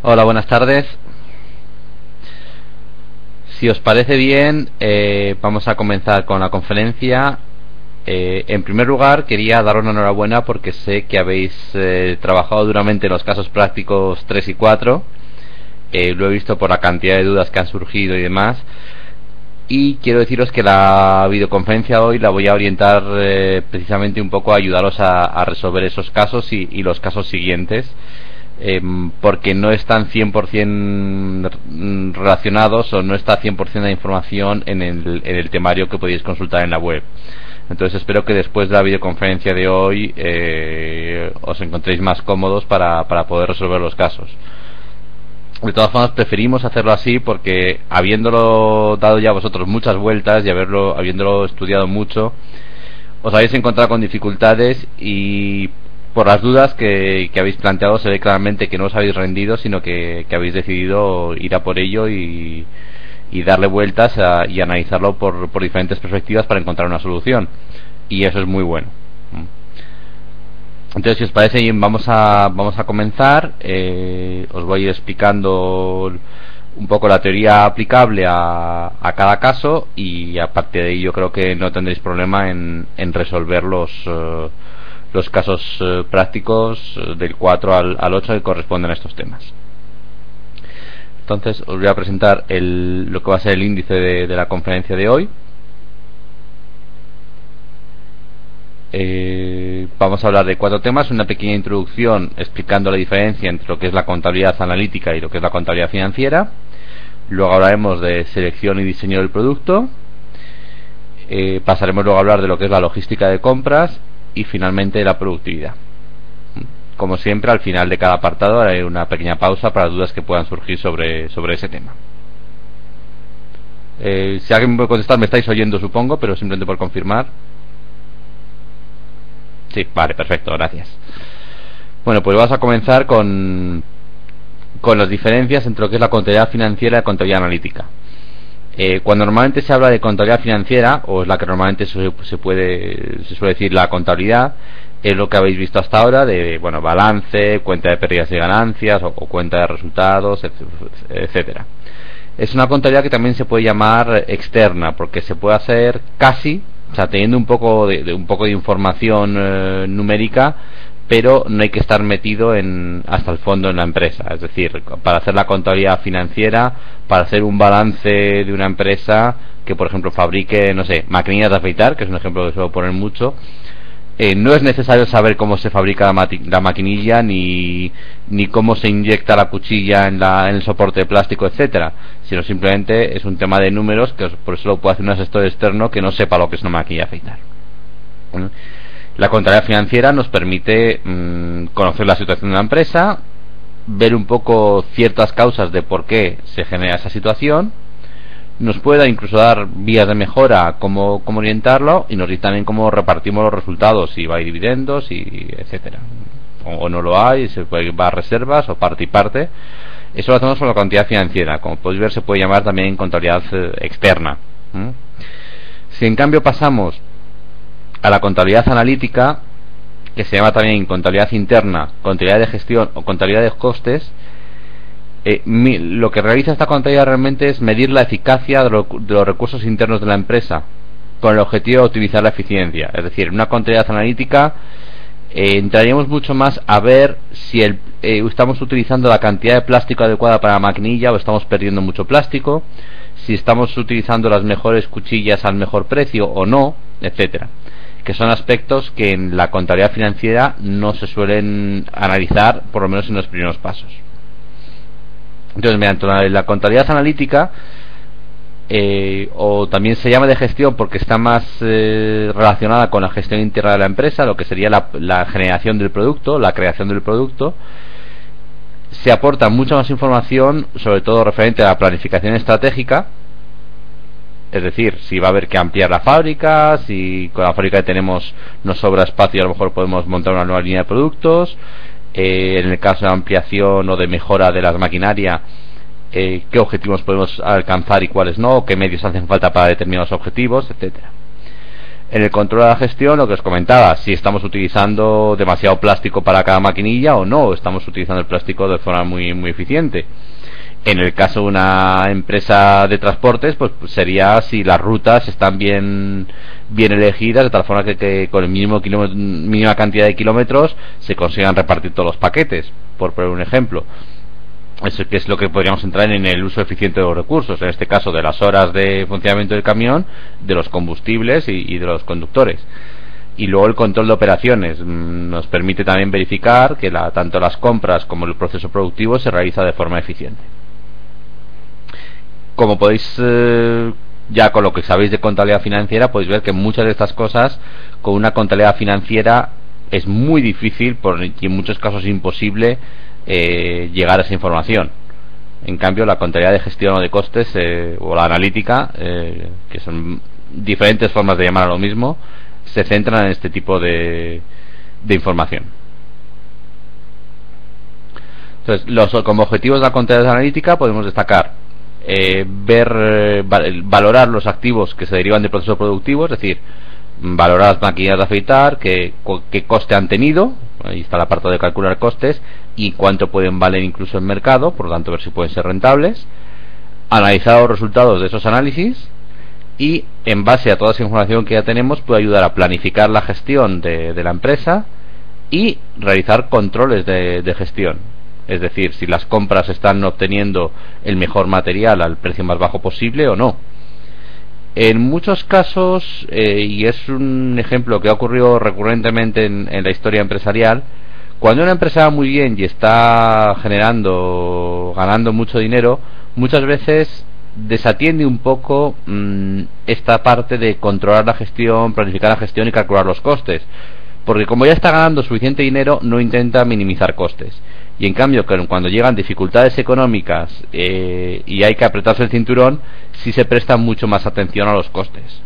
Hola, buenas tardes. Si os parece bien, vamos a comenzar con la conferencia. En primer lugar, quería daros una enhorabuena porque sé que habéis trabajado duramente en los casos prácticos 3 y 4. Lo he visto por la cantidad de dudas que han surgido y demás. Y quiero deciros que la videoconferencia de hoy la voy a orientar precisamente un poco a ayudaros a resolver esos casos y los casos siguientes. Porque no están 100% relacionados o no está 100% de información en el temario que podéis consultar en la web. Entonces espero que después de la videoconferencia de hoy os encontréis más cómodos para poder resolver los casos. De todas formas, preferimos hacerlo así porque, habiéndolo dado ya vosotros muchas vueltas y habiéndolo estudiado mucho, os habéis encontrado con dificultades, y por las dudas que habéis planteado se ve claramente que no os habéis rendido, sino que habéis decidido ir a por ello y darle vueltas y analizarlo por diferentes perspectivas para encontrar una solución, y eso es muy bueno. Entonces, si os parece bien, vamos a comenzar. Os voy a ir explicando un poco la teoría aplicable a cada caso, y aparte de ello creo que no tendréis problema en resolver los casos prácticos del 4 al 8 que corresponden a estos temas. Entonces os voy a presentar lo que va a ser el índice de la conferencia de hoy. Vamos a hablar de 4 temas: una pequeña introducción explicando la diferencia entre lo que es la contabilidad analítica y lo que es la contabilidad financiera. Luego hablaremos de selección y diseño del producto. Pasaremos luego a hablar de lo que es la logística de compras y finalmente la productividad. Como siempre, al final de cada apartado haré una pequeña pausa para dudas que puedan surgir sobre ese tema. Si alguien me puede contestar, me estáis oyendo supongo, pero simplemente por confirmar. Sí, vale, perfecto, gracias. Bueno, pues vamos a comenzar con las diferencias entre lo que es la contabilidad financiera y la contabilidad analítica. Cuando normalmente se habla de contabilidad financiera, o es la que normalmente se suele decir la contabilidad, es lo que habéis visto hasta ahora de balance, cuenta de pérdidas y ganancias o cuenta de resultados, etcétera. Es una contabilidad que también se puede llamar externa, porque se puede hacer casi, o sea, teniendo un poco de información numérica, pero no hay que estar metido hasta el fondo en la empresa. Es decir, para hacer la contabilidad financiera, para hacer un balance de una empresa que, por ejemplo, fabrique, no sé, maquinillas de afeitar, que es un ejemplo que suelo poner mucho, no es necesario saber cómo se fabrica la maquinilla, ni cómo se inyecta la cuchilla en el soporte de plástico, etcétera, sino simplemente es un tema de números, que por eso lo puede hacer un asesor externo que no sepa lo que es una maquinilla de afeitar. La contabilidad financiera nos permite conocer la situación de una empresa, ver un poco ciertas causas de por qué se genera esa situación, nos puede incluso dar vías de mejora, cómo orientarlo, y nos dice también cómo repartimos los resultados, si va a ir dividendos, y etcétera, o no lo hay, se puede va a reservas o parte y parte. Eso lo hacemos con la contabilidad financiera. Como podéis ver, se puede llamar también contabilidad externa. Si en cambio pasamos a la contabilidad analítica, que se llama también contabilidad interna, contabilidad de gestión o contabilidad de costes, lo que realiza esta contabilidad realmente es medir la eficacia de los recursos internos de la empresa, con el objetivo de optimizar la eficiencia. Es decir, en una contabilidad analítica entraríamos mucho más a ver si estamos utilizando la cantidad de plástico adecuada para la maquinilla o estamos perdiendo mucho plástico, si estamos utilizando las mejores cuchillas al mejor precio o no, etcétera, que son aspectos que en la contabilidad financiera no se suelen analizar, por lo menos en los primeros pasos. Entonces, mediante la contabilidad analítica, o también se llama de gestión porque está más relacionada con la gestión interna de la empresa, lo que sería la generación del producto, la creación del producto, se aporta mucha más información, sobre todo referente a la planificación estratégica. Es decir, si va a haber que ampliar la fábrica, si con la fábrica que tenemos nos sobra espacio y a lo mejor podemos montar una nueva línea de productos, en el caso de ampliación o de mejora de las maquinarias, qué objetivos podemos alcanzar y cuáles no, qué medios hacen falta para determinados objetivos, etcétera. En el control de la gestión, lo que os comentaba, si estamos utilizando demasiado plástico para cada maquinilla o no, estamos utilizando el plástico de forma muy eficiente. En el caso de una empresa de transportes, pues sería si las rutas están bien elegidas, de tal forma que con el mínima cantidad de kilómetros se consigan repartir todos los paquetes, por poner un ejemplo. Eso que es lo que podríamos entrar en el uso eficiente de los recursos, en este caso de las horas de funcionamiento del camión, de los combustibles y de los conductores. Y luego el control de operaciones nos permite también verificar que tanto las compras como el proceso productivo se realiza de forma eficiente. Como podéis, ya con lo que sabéis de contabilidad financiera, podéis ver que muchas de estas cosas con una contabilidad financiera es muy difícil y en muchos casos imposible llegar a esa información. En cambio, la contabilidad de gestión o de costes o la analítica, que son diferentes formas de llamar a lo mismo, se centran en este tipo de información. Entonces, como objetivos de la contabilidad analítica podemos destacar valorar los activos que se derivan del proceso productivo, es decir, valorar las máquinas de afeitar, qué coste han tenido, ahí está la parte de calcular costes y cuánto pueden valer incluso en mercado, por lo tanto ver si pueden ser rentables, analizar los resultados de esos análisis y en base a toda esa información que ya tenemos puede ayudar a planificar la gestión de la empresa y realizar controles de gestión. Es decir, si las compras están obteniendo el mejor material al precio más bajo posible o no. En muchos casos, y es un ejemplo que ha ocurrido recurrentemente en la historia empresarial, cuando una empresa va muy bien y está ganando mucho dinero, muchas veces desatiende un poco esta parte de controlar la gestión, planificar la gestión y calcular los costes. Porque como ya está ganando suficiente dinero, no intenta minimizar costes. Y en cambio, cuando llegan dificultades económicas y hay que apretarse el cinturón, sí se presta mucho más atención a los costes.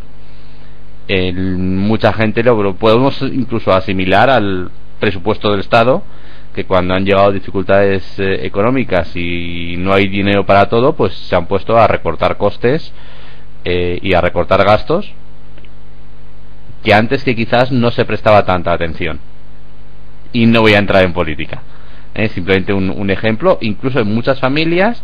Mucha gente lo podemos incluso asimilar al presupuesto del Estado, que cuando han llegado dificultades económicas y no hay dinero para todo, pues se han puesto a recortar costes y a recortar gastos, que antes que quizás no se prestaba tanta atención. Y no voy a entrar en política. Simplemente un ejemplo, incluso en muchas familias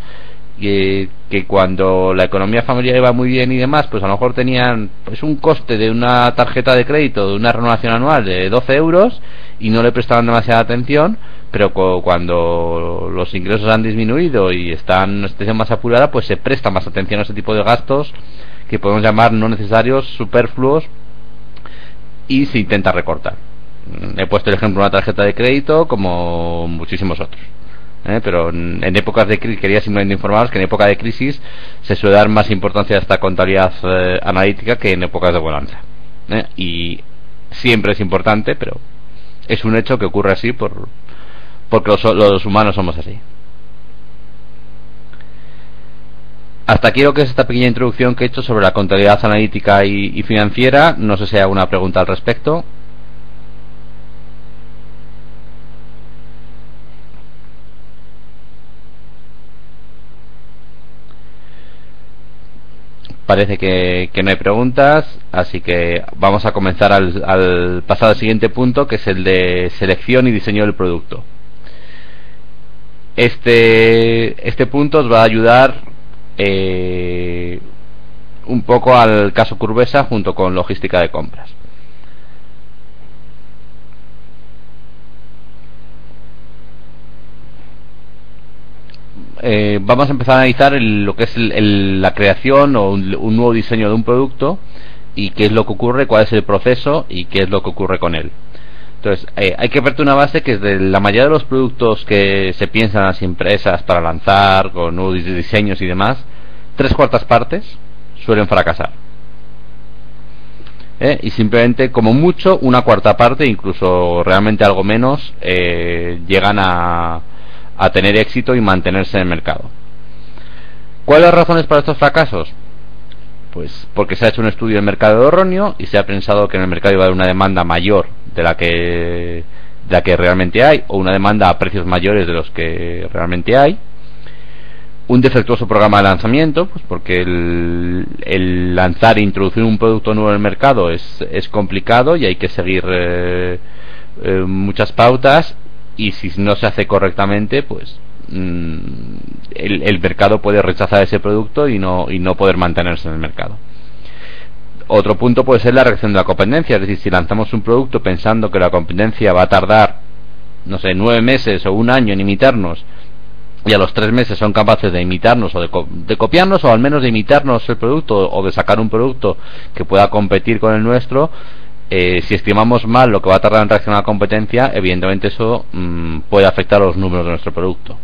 que cuando la economía familiar iba muy bien y demás, pues a lo mejor tenían pues un coste de una tarjeta de crédito de una renovación anual de 12 euros y no le prestaban demasiada atención, pero cuando los ingresos han disminuido y están en una situación más apurada, pues se presta más atención a ese tipo de gastos que podemos llamar no necesarios, superfluos, y se intenta recortar. He puesto el ejemplo de una tarjeta de crédito como muchísimos otros, pero en épocas de crisis, quería simplemente informaros que en época de crisis se suele dar más importancia a esta contabilidad analítica que en épocas de bonanza, y siempre es importante, pero es un hecho que ocurre así porque los humanos somos así. Hasta aquí lo que es esta pequeña introducción que he hecho sobre la contabilidad analítica y financiera. No sé si hay alguna pregunta al respecto. Parece que no hay preguntas, así que vamos a comenzar al pasar al siguiente punto, que es el de selección y diseño del producto. Este punto os va a ayudar un poco al caso Curvesa junto con logística de compras. Vamos a empezar a analizar lo que es la creación o un nuevo diseño de un producto y qué es lo que ocurre, cuál es el proceso y qué es lo que ocurre con él. Entonces, hay que partir una base que es de la mayoría de los productos que se piensan las empresas para lanzar con nuevos diseños y demás, 3/4 partes suelen fracasar. Y simplemente, como mucho, 1/4 parte, incluso realmente algo menos, llegan a tener éxito y mantenerse en el mercado. ¿Cuáles son las razones para estos fracasos? Pues porque se ha hecho un estudio de mercado erróneo y se ha pensado que en el mercado iba a haber una demanda mayor de la que realmente hay, o una demanda a precios mayores de los que realmente hay. Un defectuoso programa de lanzamiento, pues porque el lanzar e introducir un producto nuevo en el mercado es complicado y hay que seguir muchas pautas, y si no se hace correctamente, pues el mercado puede rechazar ese producto y no poder mantenerse en el mercado. Otro punto puede ser la reacción de la competencia, es decir, si lanzamos un producto pensando que la competencia va a tardar, no sé, 9 meses o un año en imitarnos, y a los 3 meses son capaces de imitarnos o de copiarnos, o al menos de imitarnos el producto, o de sacar un producto que pueda competir con el nuestro, si estimamos mal lo que va a tardar en reaccionar a la competencia, evidentemente eso puede afectar a los números de nuestro producto.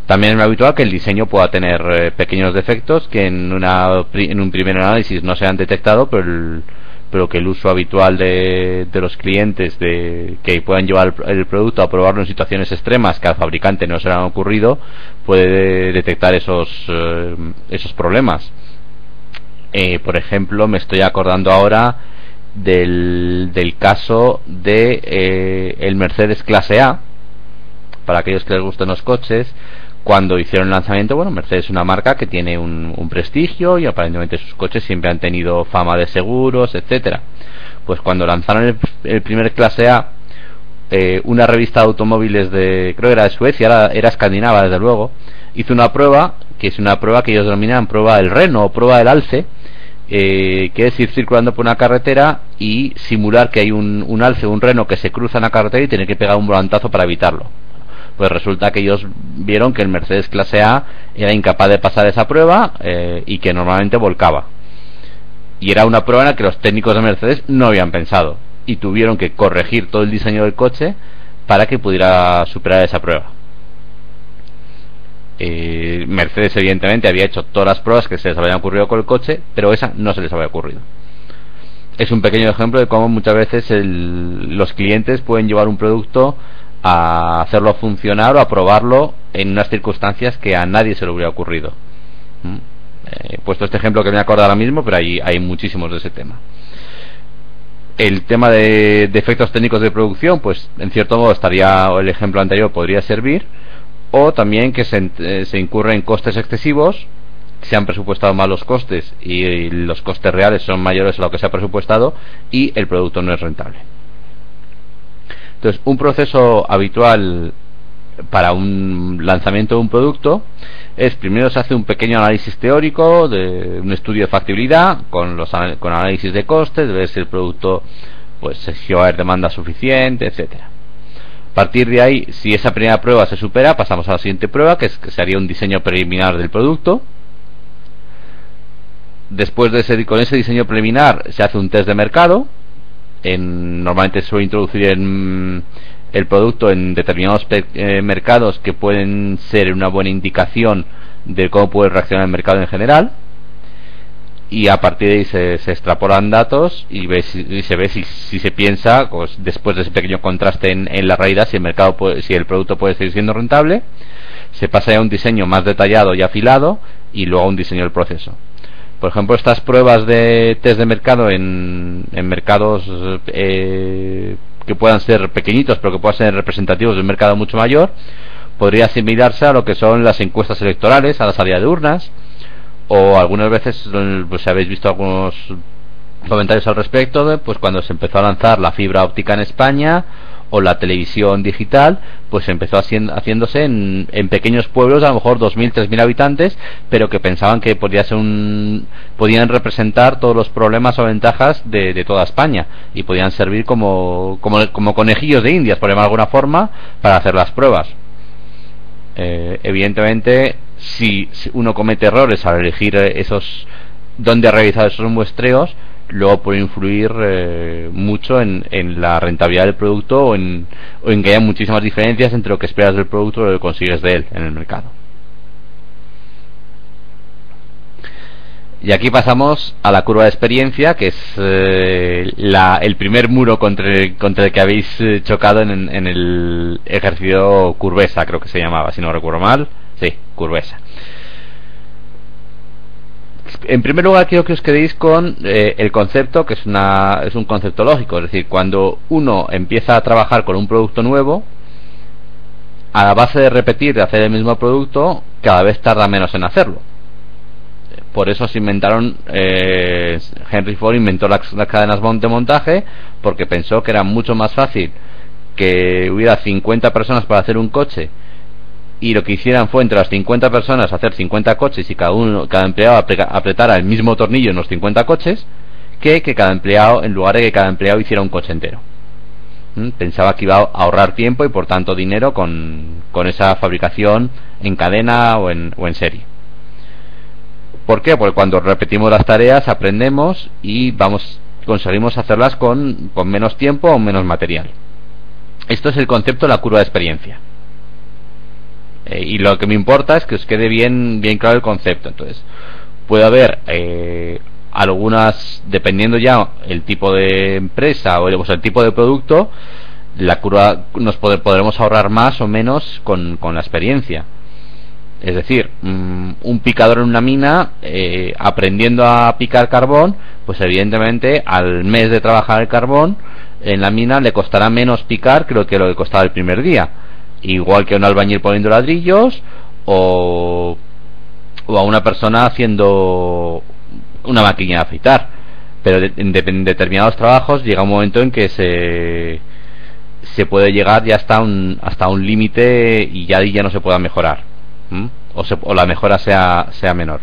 También es muy habitual que el diseño pueda tener pequeños defectos que en un primer análisis no se han detectado, pero que el uso habitual de los clientes que puedan llevar el producto a probarlo en situaciones extremas que al fabricante no se le han ocurrido, puede detectar esos problemas. Por ejemplo, me estoy acordando ahora del caso de el Mercedes clase A. Para aquellos que les gusten los coches, cuando hicieron el lanzamiento, bueno, Mercedes es una marca que tiene un prestigio y aparentemente sus coches siempre han tenido fama de seguros, etcétera. Pues cuando lanzaron el primer clase A, una revista de automóviles creo que era de Suecia, era escandinava desde luego, hizo una prueba, que es una prueba que ellos denominan prueba del reno o prueba del alce, que es ir circulando por una carretera y simular que hay un alce o un reno que se cruza en la carretera y tener que pegar un volantazo para evitarlo. Pues resulta que ellos vieron que el Mercedes clase A era incapaz de pasar esa prueba y que normalmente volcaba. Y era una prueba en la que los técnicos de Mercedes no habían pensado y tuvieron que corregir todo el diseño del coche para que pudiera superar esa prueba. Mercedes evidentemente había hecho todas las pruebas que se les habían ocurrido con el coche, pero esa no se les había ocurrido. Es un pequeño ejemplo de cómo muchas veces los clientes pueden llevar un producto a hacerlo funcionar o a probarlo en unas circunstancias que a nadie se le hubiera ocurrido. He puesto este ejemplo que me acuerdo ahora mismo, pero hay muchísimos de ese tema. El tema de defectos técnicos de producción, pues en cierto modo el ejemplo anterior podría servir, o también que se incurre en costes excesivos, se han presupuestado mal los costes y los costes reales son mayores a lo que se ha presupuestado y el producto no es rentable. Entonces, un proceso habitual para un lanzamiento de un producto es: primero se hace un pequeño análisis teórico de un estudio de factibilidad con análisis de costes, de ver si el producto, pues, si va a haber demanda suficiente, etcétera. A partir de ahí, si esa primera prueba se supera, pasamos a la siguiente prueba, que se haría un diseño preliminar del producto. Después con ese diseño preliminar se hace un test de mercado. Normalmente se suele introducir el producto en determinados mercados que pueden ser una buena indicación de cómo puede reaccionar el mercado en general, y a partir de ahí se extrapolan datos y se ve si se piensa, pues, después de ese pequeño contraste en la realidad, si el producto puede seguir siendo rentable. Se pasa a un diseño más detallado y afilado y luego a un diseño del proceso. Por ejemplo, estas pruebas de test de mercado en mercados que puedan ser pequeñitos pero que puedan ser representativos de un mercado mucho mayor, podría asimilarse a lo que son las encuestas electorales, a la salida de urnas, o algunas veces, pues, habéis visto algunos comentarios al respecto, pues cuando se empezó a lanzar la fibra óptica en España o la televisión digital, pues empezó haciéndose en pequeños pueblos de a lo mejor 2.000, 3.000 habitantes, pero que pensaban que podían representar todos los problemas o ventajas de toda España y podían servir como conejillos de indias, por llamarlo de alguna forma, para hacer las pruebas. Evidentemente, si uno comete errores al elegir dónde realizar esos muestreos, luego puede influir mucho en la rentabilidad del producto o en que haya muchísimas diferencias entre lo que esperas del producto y lo que consigues de él en el mercado. Y aquí pasamos a la curva de experiencia, que es el primer muro contra el que habéis chocado en el ejercicio Curvesa, creo que se llamaba, si no recuerdo mal. Sí, Curvesa. En primer lugar, quiero que os quedéis con el concepto, que es un concepto lógico. Es decir, cuando uno empieza a trabajar con un producto nuevo, a la base de repetir, de hacer el mismo producto, cada vez tarda menos en hacerlo. Por eso se inventaron, Henry Ford inventó las cadenas de montaje, porque pensó que era mucho más fácil que hubiera 50 personas para hacer un coche, y lo que hicieran fue entre las 50 personas hacer 50 coches, y cada empleado apretara el mismo tornillo en los 50 coches, que cada empleado, en lugar de que cada empleado hiciera un coche entero. Pensaba que iba a ahorrar tiempo y por tanto dinero con esa fabricación en cadena o en serie. ¿Por qué? Porque cuando repetimos las tareas aprendemos y conseguimos hacerlas con menos tiempo o menos material. Esto es el concepto de la curva de experiencia. Y lo que me importa es que os quede bien claro el concepto. Entonces, puede haber algunas, dependiendo ya el tipo de empresa o el tipo de producto, la curva podremos ahorrar más o menos con la experiencia. Es decir, un picador en una mina, aprendiendo a picar carbón, pues evidentemente al mes de trabajar el carbón en la mina le costará menos picar que lo que costaba el primer día. Igual que a un albañil poniendo ladrillos o a una persona haciendo una máquina de afeitar. Pero en determinados trabajos llega un momento en que se puede llegar ya hasta un límite y ya no se pueda mejorar. O la mejora sea menor.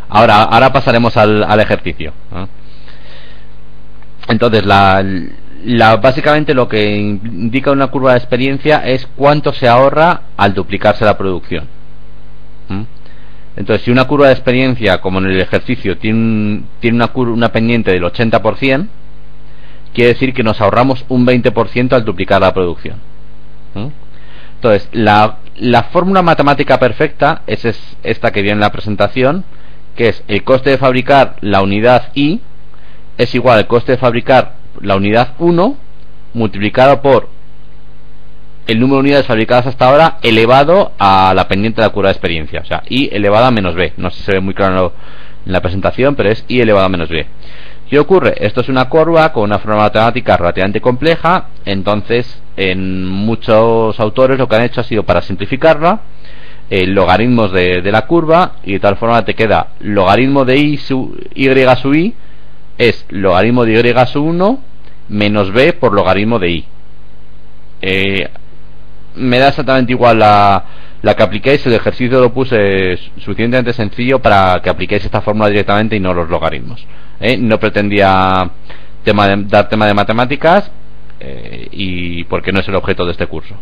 Ahora pasaremos al ejercicio. Entonces básicamente lo que indica una curva de experiencia es cuánto se ahorra al duplicarse la producción. Entonces, si una curva de experiencia, como en el ejercicio, tiene una pendiente del 80%, quiere decir que nos ahorramos un 20% al duplicar la producción. Entonces, la fórmula matemática perfecta es esta que viene en la presentación, que es el coste de fabricar la unidad I es igual al coste de fabricar la unidad 1 multiplicado por el número de unidades fabricadas hasta ahora elevado a la pendiente de la curva de experiencia. O sea, I elevado a menos B. No sé si se ve muy claro en la presentación, pero es I elevado a menos B. ¿Qué ocurre? Esto es una curva con una forma matemática relativamente compleja. Entonces, en muchos autores lo que han hecho ha sido, para simplificarla, logaritmos de la curva, y de tal forma te queda logaritmo de y sub I es logaritmo de y sub 1 menos b por logaritmo de i. Me da exactamente igual la que apliquéis. El ejercicio lo puse suficientemente sencillo para que apliquéis esta fórmula directamente y no los logaritmos. No pretendía dar tema de matemáticas, y porque no es el objeto de este curso.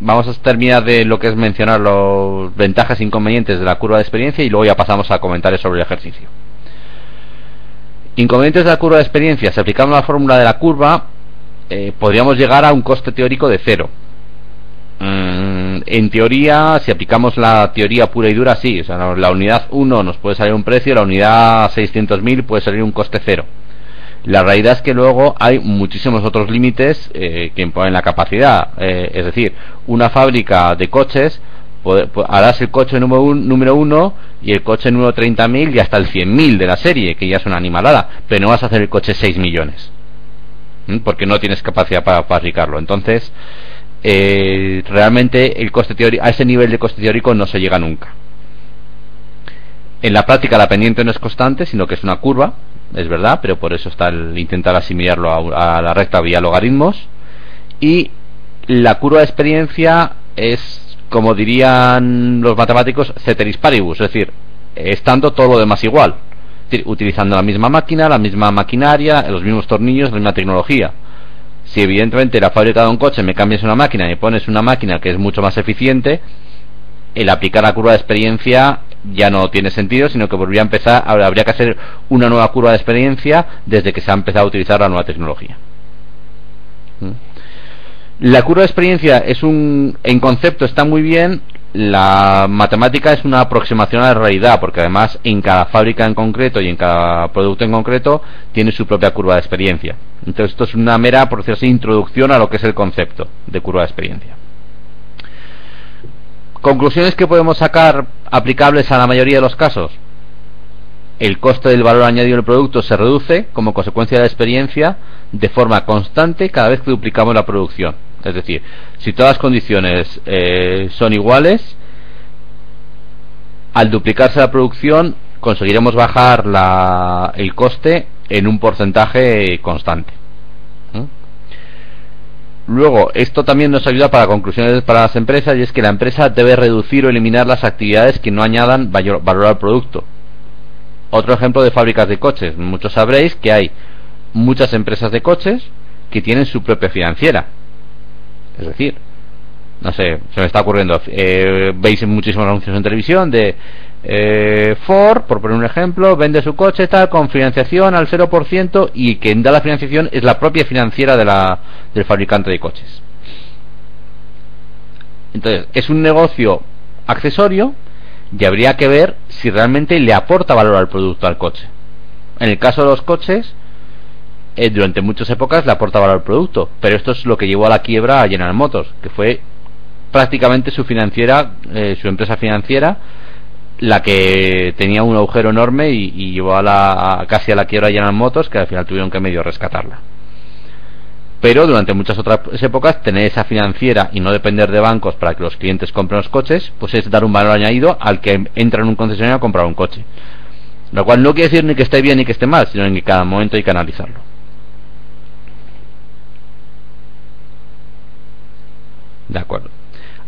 Vamos a terminar de lo que es mencionar los ventajas e inconvenientes de la curva de experiencia y luego ya pasamos a comentarios sobre el ejercicio. Inconvenientes de la curva de experiencia. Si aplicamos la fórmula de la curva, podríamos llegar a un coste teórico de 0. En teoría, si aplicamos la teoría pura y dura, sí. O sea, la unidad 1 nos puede salir un precio, la unidad 600.000 puede salir un coste 0. La realidad es que luego hay muchísimos otros límites que imponen la capacidad. Es decir, una fábrica de coches, harás el coche número 1 y el coche número 30.000 y hasta el 100.000 de la serie, que ya es una animalada, pero no vas a hacer el coche 6 millones, porque no tienes capacidad para fabricarlo. Entonces, realmente el coste teórico, a ese nivel de coste teórico no se llega nunca. En la práctica la pendiente no es constante, sino que es una curva, es verdad, pero por eso está el intentar asimilarlo a la recta vía logaritmos. Y la curva de experiencia es, como dirían los matemáticos, ceteris paribus, es decir, estando todo lo demás igual, es decir, utilizando la misma máquina, la misma maquinaria, los mismos tornillos, la misma tecnología. Si evidentemente la fábrica de un coche me cambias una máquina y me pones una máquina que es mucho más eficiente, el aplicar la curva de experiencia ya no tiene sentido, sino que habría que hacer una nueva curva de experiencia desde que se ha empezado a utilizar la nueva tecnología. La curva de experiencia en concepto está muy bien. La matemática es una aproximación a la realidad, porque además en cada fábrica en concreto y en cada producto en concreto tiene su propia curva de experiencia. Entonces esto es una mera, por decirlo así, introducción a lo que es el concepto de curva de experiencia. Conclusiones que podemos sacar aplicables a la mayoría de los casos. el coste del valor añadido del producto se reduce como consecuencia de la experiencia de forma constante cada vez que duplicamos la producción. Es decir, si todas las condiciones son iguales, al duplicarse la producción conseguiremos bajar el coste en un porcentaje constante. Luego, esto también nos ayuda para conclusiones para las empresas, y es que la empresa debe reducir o eliminar las actividades que no añadan valor al producto. Otro ejemplo de fábricas de coches. Muchos sabréis que hay muchas empresas de coches que tienen su propia financiera. Es decir, no sé, se me está ocurriendo, veis muchísimos anuncios en televisión de Ford, por poner un ejemplo, vende su coche tal con financiación al 0%, y quien da la financiación es la propia financiera del fabricante de coches. Entonces, es un negocio accesorio y habría que ver si realmente le aporta valor al producto, al coche. En el caso de los coches, durante muchas épocas le aporta valor al producto, pero esto es lo que llevó a la quiebra a General Motors, que fue prácticamente su financiera, su empresa financiera, la que tenía un agujero enorme y llevó casi a la quiebra a General Motors, que al final tuvieron que medio rescatarla. Pero durante muchas otras épocas, tener esa financiera y no depender de bancos para que los clientes compren los coches, pues es dar un valor añadido al que entra en un concesionario a comprar un coche. Lo cual no quiere decir ni que esté bien ni que esté mal, sino en que cada momento hay que analizarlo. De acuerdo.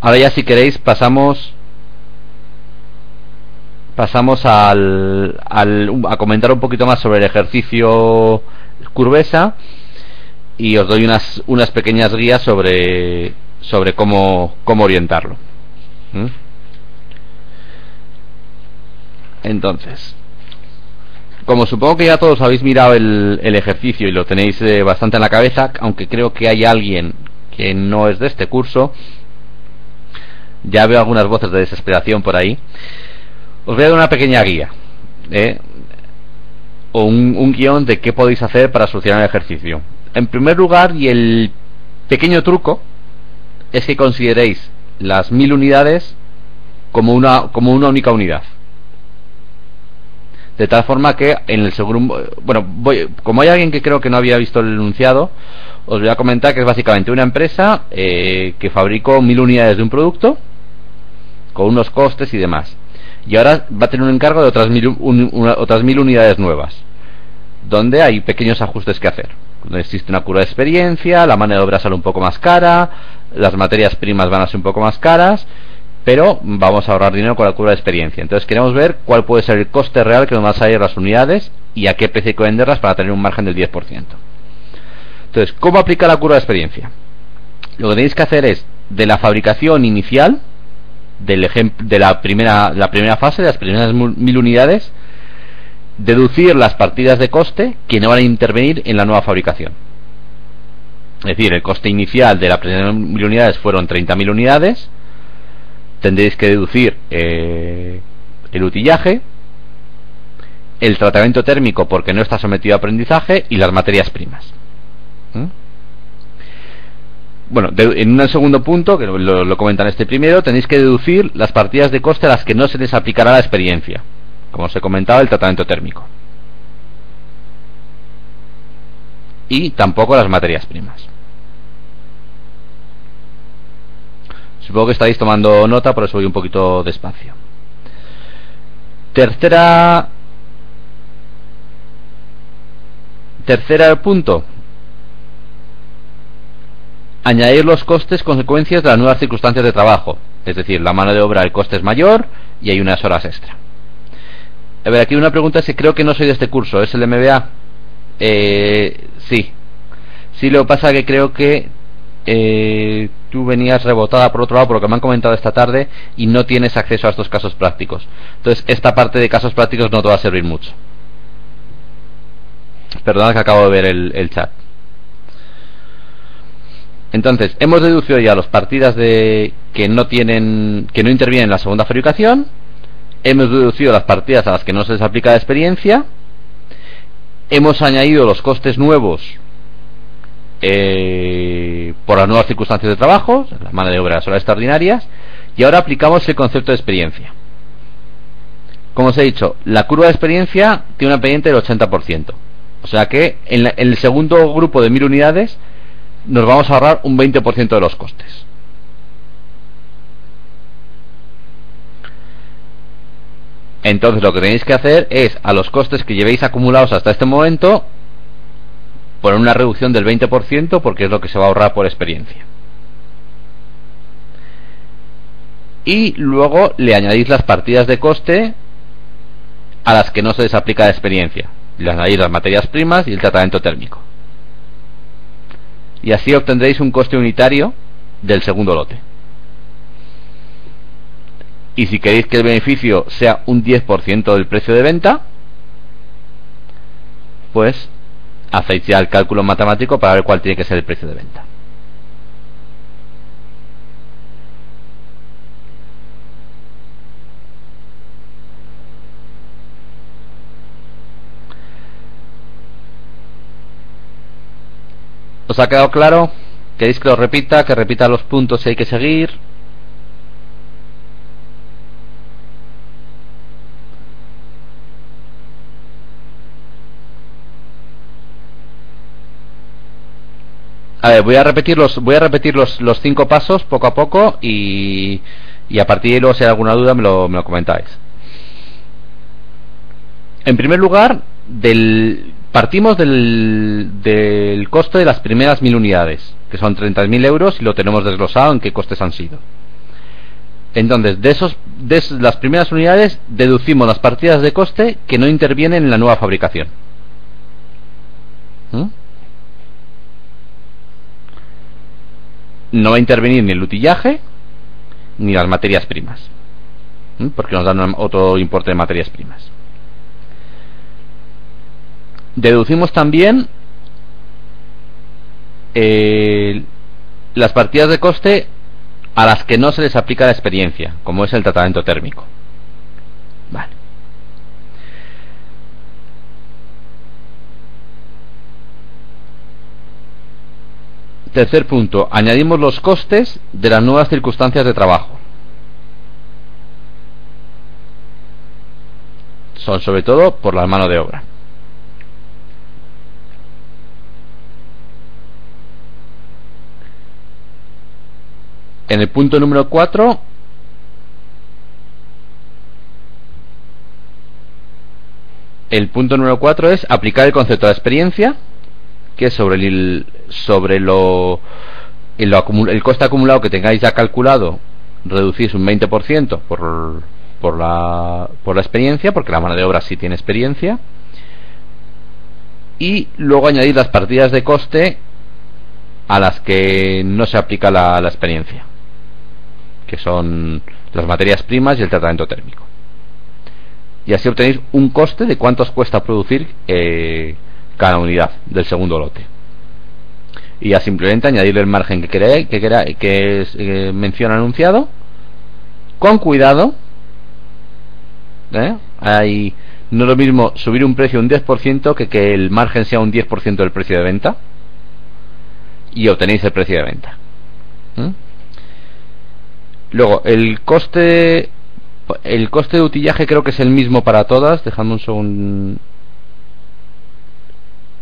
Ahora ya, si queréis, pasamos a comentar un poquito más sobre el ejercicio Curvesa, y os doy unas pequeñas guías sobre cómo orientarlo. Entonces, como supongo que ya todos habéis mirado el ejercicio y lo tenéis bastante en la cabeza, aunque creo que hay alguien que no es de este curso, ya veo algunas voces de desesperación por ahí, os voy a dar una pequeña guía, o un guión de qué podéis hacer para solucionar el ejercicio. En primer lugar, y el pequeño truco, es que consideréis las 1000 unidades como una única unidad. De tal forma que en el segundo... Bueno, como hay alguien que creo que no había visto el enunciado, os voy a comentar que es básicamente una empresa que fabricó 1000 unidades de un producto, con unos costes y demás. Y ahora va a tener un encargo de otras 1000 unidades nuevas, donde hay pequeños ajustes que hacer. Existe una curva de experiencia, la mano de obra sale un poco más cara, las materias primas van a ser un poco más caras, pero vamos a ahorrar dinero con la curva de experiencia. Entonces queremos ver cuál puede ser el coste real que nos van a salir las unidades y a qué precio hay que venderlas para tener un margen del 10%. Entonces, ¿cómo aplicar la curva de experiencia? Lo que tenéis que hacer es, de la fabricación inicial, de la primera fase, de las primeras 1000 unidades, deducir las partidas de coste que no van a intervenir en la nueva fabricación. Es decir, el coste inicial de las primeras 1000 unidades fueron 30.000 unidades. Tendréis que deducir el utillaje, el tratamiento térmico porque no está sometido a aprendizaje, y las materias primas. Bueno, en un segundo punto, que lo comentan este primero, tenéis que deducir las partidas de coste a las que no se les aplicará la experiencia, como os he comentado, el tratamiento térmico, y tampoco las materias primas. Supongo que estáis tomando nota, por eso voy un poquito despacio. Tercer punto: añadir los costes consecuencias de las nuevas circunstancias de trabajo. Es decir, la mano de obra, el coste es mayor y hay unas horas extra. A ver, aquí una pregunta es que creo que no soy de este curso. ¿Es el MBA? Sí. Sí, lo que pasa es que creo que tú venías rebotada por otro lado, por lo que me han comentado esta tarde, y no tienes acceso a estos casos prácticos. Entonces, esta parte de casos prácticos no te va a servir mucho. Perdona que acabo de ver el chat. Entonces, hemos deducido ya las partidas que no intervienen en la segunda fabricación. Hemos deducido las partidas a las que no se les aplica la experiencia. Hemos añadido los costes nuevos por las nuevas circunstancias de trabajo, la mano de obra, las horas extraordinarias, y ahora aplicamos el concepto de experiencia. como os he dicho, la curva de experiencia tiene una pendiente del 80%. O sea que en el segundo grupo de 1000 unidades nos vamos a ahorrar un 20% de los costes. Entonces lo que tenéis que hacer es, a los costes que llevéis acumulados hasta este momento, poner una reducción del 20%, porque es lo que se va a ahorrar por experiencia. Y luego le añadís las partidas de coste a las que no se les aplica la experiencia. Le añadís las materias primas y el tratamiento térmico. Y así obtendréis un coste unitario del segundo lote. Y si queréis que el beneficio sea un 10% del precio de venta, pues hacéis ya el cálculo matemático para ver cuál tiene que ser el precio de venta. ¿Os ha quedado claro? ¿Queréis que lo repita? Que repita los puntos si hay que seguir. A ver, voy a repetir los 5 pasos poco a poco y a partir de ahí, luego, si hay alguna duda, me lo comentáis. En primer lugar, partimos del coste de las primeras 1000 unidades, que son 30.000 euros, y lo tenemos desglosado en qué costes han sido. Entonces, de las primeras unidades deducimos las partidas de coste que no intervienen en la nueva fabricación. No va a intervenir ni el utillaje ni las materias primas, porque nos dan otro importe de materias primas. Deducimos también las partidas de coste a las que no se les aplica la experiencia, como es el tratamiento térmico. Vale. Tercer punto, añadimos los costes de las nuevas circunstancias de trabajo. Son sobre todo por la mano de obra. En el punto número 4, el punto número 4 es aplicar el concepto de experiencia, que es sobre el coste acumulado que tengáis ya calculado, reducís un 20% por la experiencia, porque la mano de obra sí tiene experiencia, y luego añadir las partidas de coste a las que no se aplica la experiencia, que son las materias primas y el tratamiento térmico. Y así obtenéis un coste de cuánto os cuesta producir cada unidad del segundo lote. Y ya simplemente añadirle el margen que menciona anunciado, con cuidado. Hay, no es lo mismo subir un precio un 10% que el margen sea un 10% del precio de venta, y obtenéis el precio de venta. Luego el coste de utillaje creo que es el mismo para todas. Dejadme un segundo,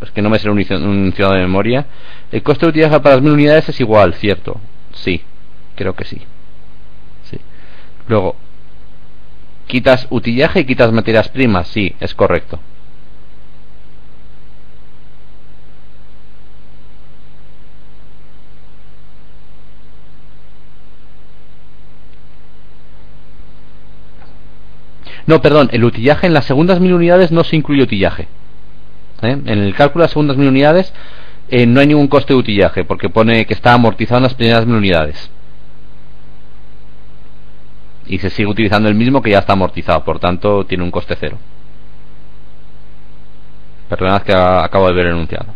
es que no me sé un enunciado de memoria. El coste de utillaje para las 1000 unidades es igual, ¿cierto? Sí, creo que sí. Luego, quitas utillaje y quitas materias primas. Sí, es correcto. No, perdón, el utillaje en las segundas 1000 unidades no se incluye utillaje. En el cálculo de las segundas 1000 unidades no hay ningún coste de utillaje, porque pone que está amortizado en las primeras 1000 unidades. Y se sigue utilizando el mismo que ya está amortizado, por tanto tiene un coste cero. Perdonad que acabo de ver el enunciado.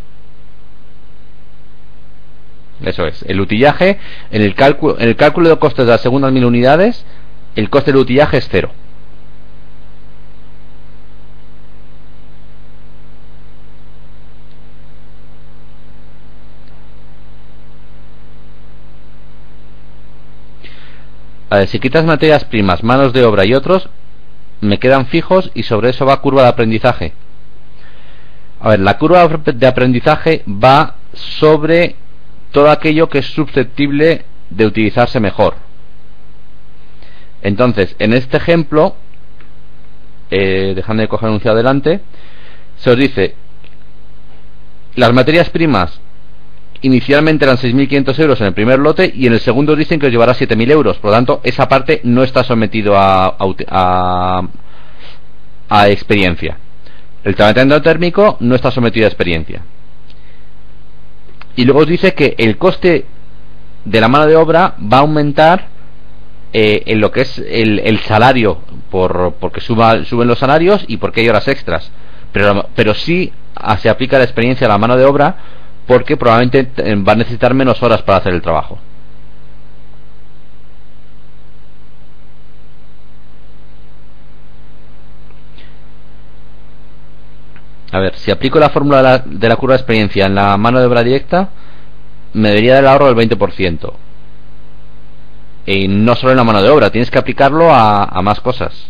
Eso es, el utillaje, en el cálculo de costes de las segundas 1000 unidades, el coste del utillaje es cero. A ver, si quitas materias primas, manos de obra y otros, me quedan fijos y sobre eso va curva de aprendizaje. A ver, la curva de aprendizaje va sobre todo aquello que es susceptible de utilizarse mejor. Entonces, en este ejemplo, dejadme coger el enunciado adelante, se os dice, las materias primas inicialmente eran 6.500 euros en el primer lote y en el segundo dicen que os llevará 7.000 euros. Por lo tanto, esa parte no está sometido a experiencia. El tratamiento térmico no está sometido a experiencia. Y luego os dice que el coste de la mano de obra va a aumentar en lo que es el salario, porque suben los salarios y porque hay horas extras. Pero sí se aplica la experiencia a la mano de obra, porque probablemente va a necesitar menos horas para hacer el trabajo. A ver, si aplico la fórmula de la curva de experiencia en la mano de obra directa, me debería dar el ahorro del 20%. Y no solo en la mano de obra, tienes que aplicarlo a más cosas.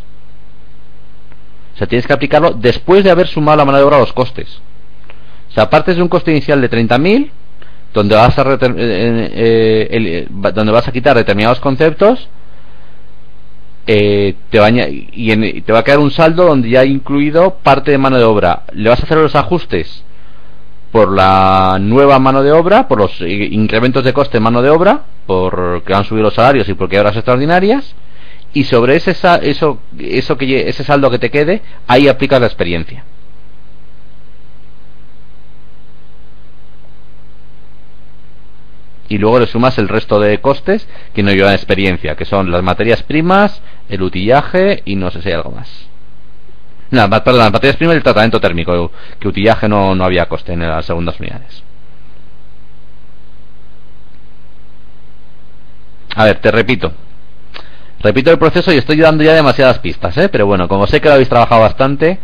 O sea, tienes que aplicarlo después de haber sumado la mano de obra a los costes. O sea, partes de un coste inicial de 30.000, donde vas a quitar determinados conceptos, te va a quedar un saldo donde ya hay incluido parte de mano de obra. Le vas a hacer los ajustes por la nueva mano de obra, por los incrementos de coste de mano de obra, porque han subido los salarios y porque hay horas extraordinarias, y sobre ese saldo que te quede, ahí aplicas la experiencia. Y luego le sumas el resto de costes que no llevan experiencia, que son las materias primas, el utillaje y no sé si hay algo más. No, perdón, las materias primas y el tratamiento térmico, que utillaje no había coste en las segundas unidades. A ver, te repito el proceso y estoy dando ya demasiadas pistas, pero bueno, como sé que lo habéis trabajado bastante,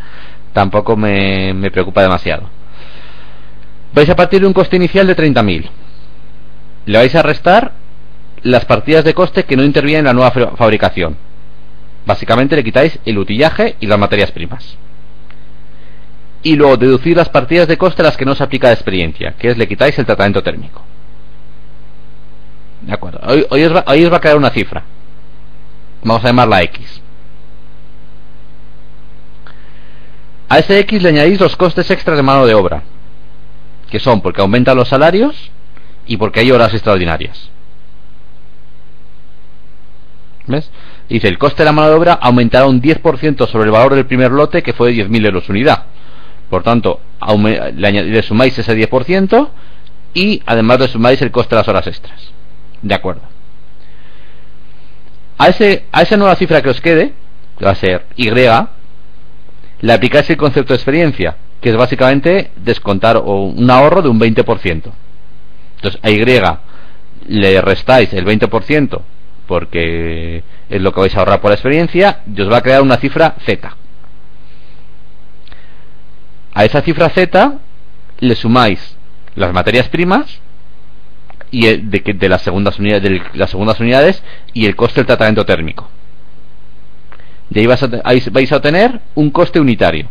tampoco me preocupa demasiado. Vais a partir de un coste inicial de 30.000. Le vais a restar las partidas de coste que no intervienen en la nueva fabricación. Básicamente le quitáis el utillaje y las materias primas. Y luego deducir las partidas de coste a las que no se aplica la experiencia, que es le quitáis el tratamiento térmico. De acuerdo. Hoy os va a quedar una cifra. Vamos a llamarla X. A ese X le añadís los costes extras de mano de obra, que son porque aumentan los salarios y porque hay horas extraordinarias. ¿Ves? Dice, el coste de la mano de obra aumentará un 10% sobre el valor del primer lote, que fue de 10.000 euros unidad. Por tanto, le sumáis ese 10% y además le sumáis el coste de las horas extras. De acuerdo. A esa nueva cifra que os quede, que va a ser Y, le aplicáis el concepto de experiencia, que es básicamente descontar un ahorro de un 20%. Entonces a Y le restáis el 20%, porque es lo que vais a ahorrar por la experiencia, y os va a crear una cifra Z. A esa cifra Z le sumáis las materias primas y de las segundas unidades y el coste del tratamiento térmico. De ahí vais a obtener un coste unitario,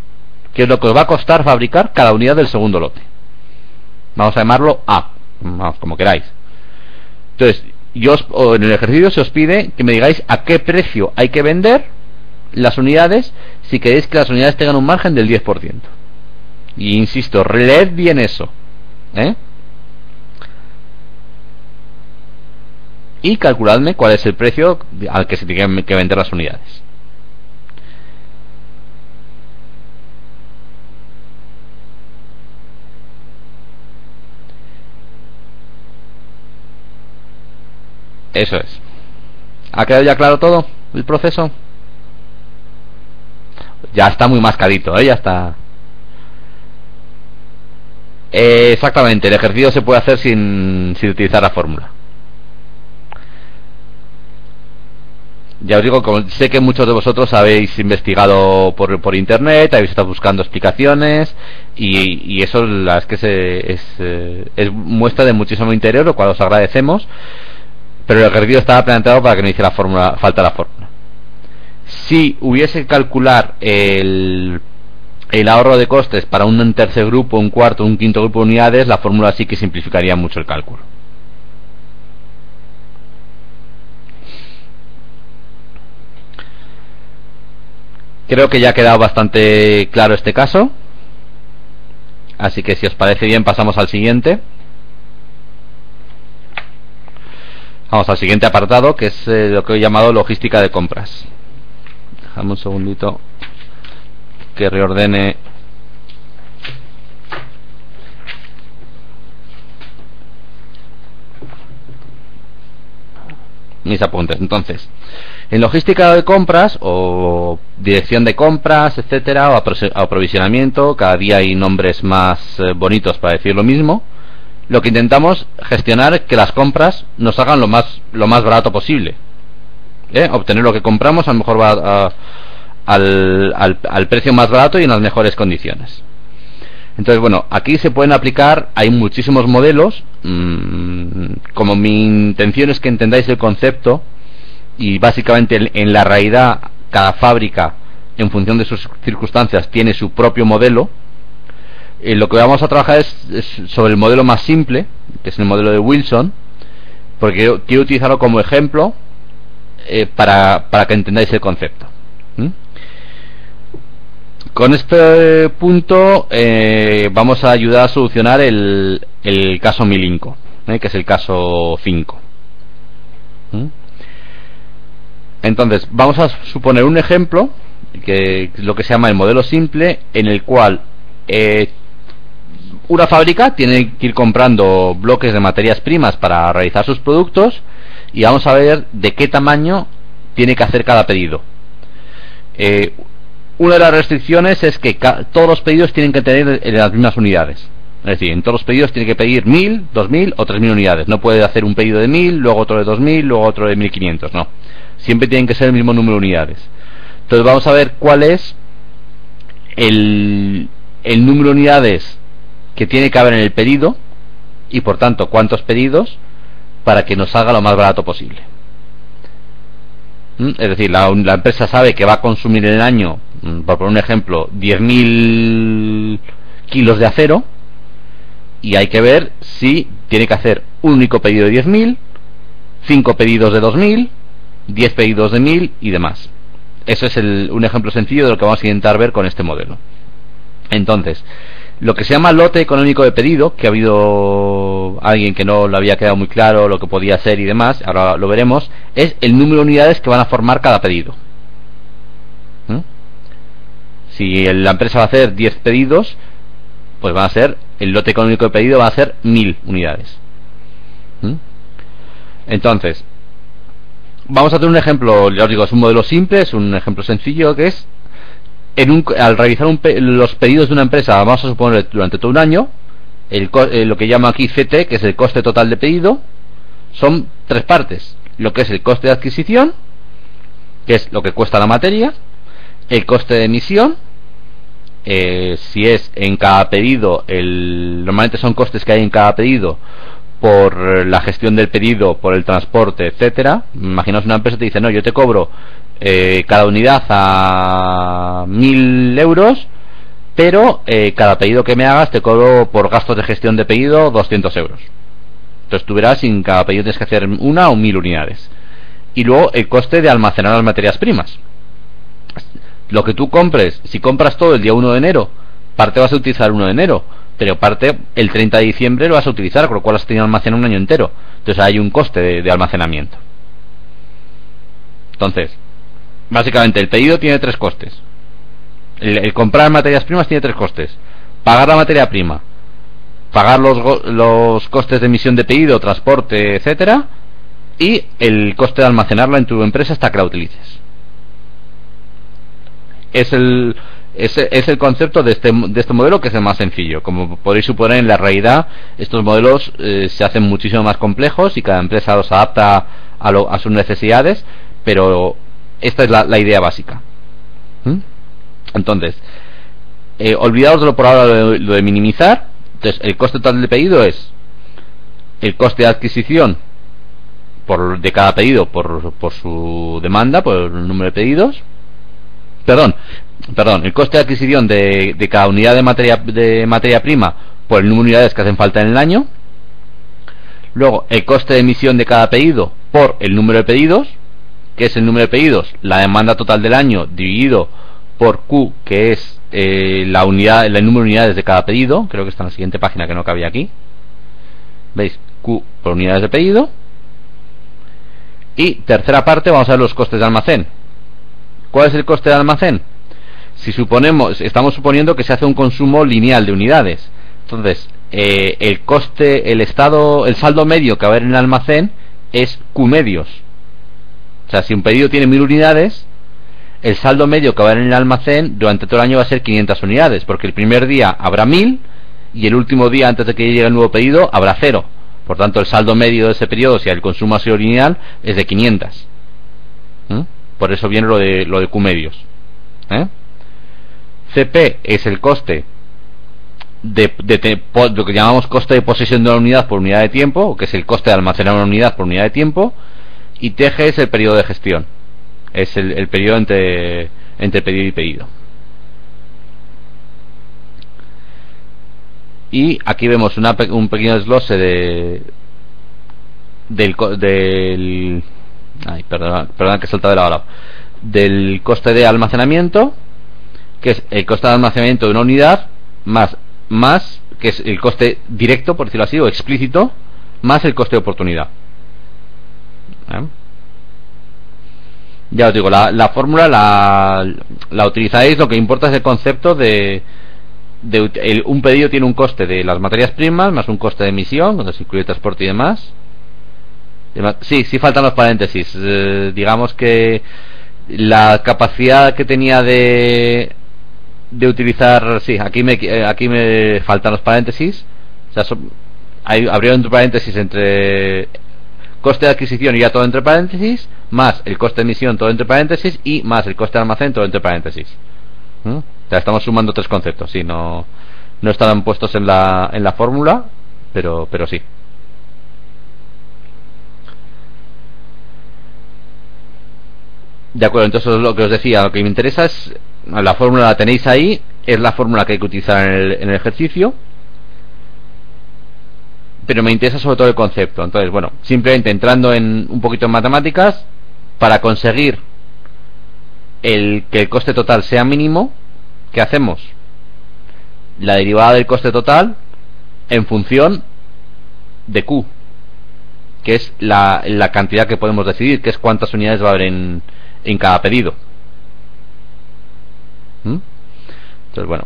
que es lo que os va a costar fabricar cada unidad del segundo lote. Vamos a llamarlo A, como queráis. Entonces, en el ejercicio se os pide que me digáis a qué precio hay que vender las unidades si queréis que las unidades tengan un margen del 10%. Y insisto, releed bien eso, y calculadme cuál es el precio al que se tienen que vender las unidades. Eso es. ¿Ha quedado ya claro todo el proceso? Ya está muy mascadito, ya está. Exactamente, el ejercicio se puede hacer sin utilizar la fórmula. Ya os digo, como sé que muchos de vosotros habéis investigado por internet, habéis estado buscando explicaciones y eso es que es muestra de muchísimo interés, lo cual os agradecemos. Pero el ejercicio estaba planteado para que no hiciera falta la fórmula. Si hubiese que calcular el ahorro de costes para un tercer grupo, un cuarto, un quinto grupo de unidades, la fórmula sí que simplificaría mucho el cálculo. Creo que ya ha quedado bastante claro este caso, así que si os parece bien pasamos al siguiente. Vamos al siguiente apartado, que es lo que he llamado logística de compras. Dejadme un segundito que reordene mis apuntes. Entonces, en logística de compras o dirección de compras, etcétera, o aprovisionamiento, cada día hay nombres más bonitos para decir lo mismo. Lo que intentamos gestionar que las compras nos hagan lo más barato posible. Obtener lo que compramos a lo mejor va al precio más barato y en las mejores condiciones. Entonces, bueno, aquí se pueden aplicar, hay muchísimos modelos. Como mi intención es que entendáis el concepto, y básicamente en la realidad cada fábrica, en función de sus circunstancias, tiene su propio modelo. Lo que vamos a trabajar es sobre el modelo más simple, que es el modelo de Wilson, porque quiero utilizarlo como ejemplo para que entendáis el concepto. Con este punto vamos a ayudar a solucionar el caso Milinko, que es el caso 5. Entonces vamos a suponer un ejemplo, que es lo que se llama el modelo simple, en el cual una fábrica tiene que ir comprando bloques de materias primas para realizar sus productos, y vamos a ver de qué tamaño tiene que hacer cada pedido. Una de las restricciones es que todos los pedidos tienen que tener las mismas unidades. Es decir, en todos los pedidos tiene que pedir 1000, 2000 o 3000 unidades. No puede hacer un pedido de 1000, luego otro de 2000, luego otro de 1500. No. Siempre tienen que ser el mismo número de unidades. Entonces vamos a ver cuál es el número de unidades que tiene que haber en el pedido, y por tanto cuántos pedidos, para que nos salga lo más barato posible. Es decir, la empresa sabe que va a consumir en el año, por poner un ejemplo, 10.000 kilos de acero, y hay que ver si tiene que hacer un único pedido de 10.000, 5 pedidos de 2.000, 10 pedidos de 1.000 y demás. Eso es un ejemplo sencillo de lo que vamos a intentar ver con este modelo. Entonces, lo que se llama lote económico de pedido, que ha habido alguien que no le había quedado muy claro lo que podía ser y demás, ahora lo veremos, es el número de unidades que van a formar cada pedido. Si la empresa va a hacer 10 pedidos, pues va a ser, el lote económico de pedido va a ser 1000 unidades. Entonces, vamos a tener un ejemplo, ya os digo, es un modelo simple, es un ejemplo sencillo, que es al realizar los pedidos de una empresa, vamos a suponer durante todo un año, lo que llamo aquí CT, que es el coste total de pedido, son 3 partes: lo que es el coste de adquisición, que es lo que cuesta la materia; el coste de emisión, si es en cada pedido, normalmente son costes que hay en cada pedido por la gestión del pedido, por el transporte, etcétera. Imaginaos una empresa te dice: no, yo te cobro cada unidad a 1000 euros, pero cada pedido que me hagas te cobro por gastos de gestión de pedido 200 euros. Entonces tú verás si en cada pedido tienes que hacer 1 o 1000 unidades. Y luego el coste de almacenar las materias primas. Lo que tú compres, si compras todo el día 1 de enero, parte vas a utilizar el 1 de enero, pero parte el 30 de diciembre lo vas a utilizar, con lo cual has tenido almacenado un año entero. Entonces hay un coste de almacenamiento. Entonces, básicamente el pedido tiene 3 costes. El comprar materias primas tiene 3 costes: pagar la materia prima, pagar los costes de emisión de pedido, transporte, etcétera, y el coste de almacenarla en tu empresa hasta que la utilices. Es el concepto de este modelo, que es el más sencillo. Como podéis suponer, en la realidad estos modelos se hacen muchísimo más complejos y cada empresa los adapta a sus necesidades, pero esta es la idea básica. Entonces, olvidaos de lo por ahora, lo de minimizar. Entonces, el coste total de pedido es el coste de adquisición de cada pedido por su demanda, por el número de pedidos, Perdón, el coste de adquisición de cada unidad de materia prima por el número de unidades que hacen falta en el año. Luego, el coste de emisión de cada pedido por el número de pedidos, que es el número de pedidos, la demanda total del año dividido por Q, que es la unidad, el número de unidades de cada pedido. Creo que está en la siguiente página, que no cabía aquí. ¿Veis? Q por unidades de pedido. Y tercera parte, vamos a ver los costes de almacén. ¿Cuál es el coste de almacén? Si estamos suponiendo que se hace un consumo lineal de unidades. Entonces, el coste, el saldo medio que va a haber en el almacén es Q medios. O sea, si un pedido tiene 1000 unidades, el saldo medio que va a haber en el almacén durante todo el año va a ser 500 unidades, porque el primer día habrá 1000 y el último día antes de que llegue el nuevo pedido habrá 0. Por tanto, el saldo medio de ese periodo, si el consumo ha sido lineal, es de 500. Por eso viene lo de Q medios. CP es el coste de lo que llamamos coste de posesión de la unidad por unidad de tiempo, que es el coste de almacenar una unidad por unidad de tiempo. Y TG es el periodo de gestión, es el periodo entre pedido y pedido. Y aquí vemos un pequeño desglose perdona que he saltado de lado a lado, del coste de almacenamiento, que es el coste de almacenamiento de una unidad, más que es el coste directo, por decirlo así, o explícito, más el coste de oportunidad. Ya os digo, la fórmula la utilizáis. Lo que importa es el concepto un pedido tiene un coste de las materias primas más un coste de emisión, donde se incluye transporte y demás. Sí faltan los paréntesis. Digamos que la capacidad que tenía de utilizar, aquí me faltan los paréntesis. O sea, habría entre paréntesis entre coste de adquisición y ya todo entre paréntesis, más el coste de emisión todo entre paréntesis, y más el coste de almacén todo entre paréntesis. O sea, estamos sumando tres conceptos. Sí, no estaban puestos en la fórmula, pero sí. De acuerdo, entonces lo que os decía, lo que me interesa es, la fórmula la tenéis ahí, es la fórmula que hay que utilizar en el ejercicio, pero me interesa sobre todo el concepto. Entonces, bueno, simplemente entrando un poquito en matemáticas, para conseguir que el coste total sea mínimo, ¿qué hacemos? La derivada del coste total en función de Q, que es la cantidad que podemos decidir, que es cuántas unidades va a haber en cada pedido. Entonces, bueno,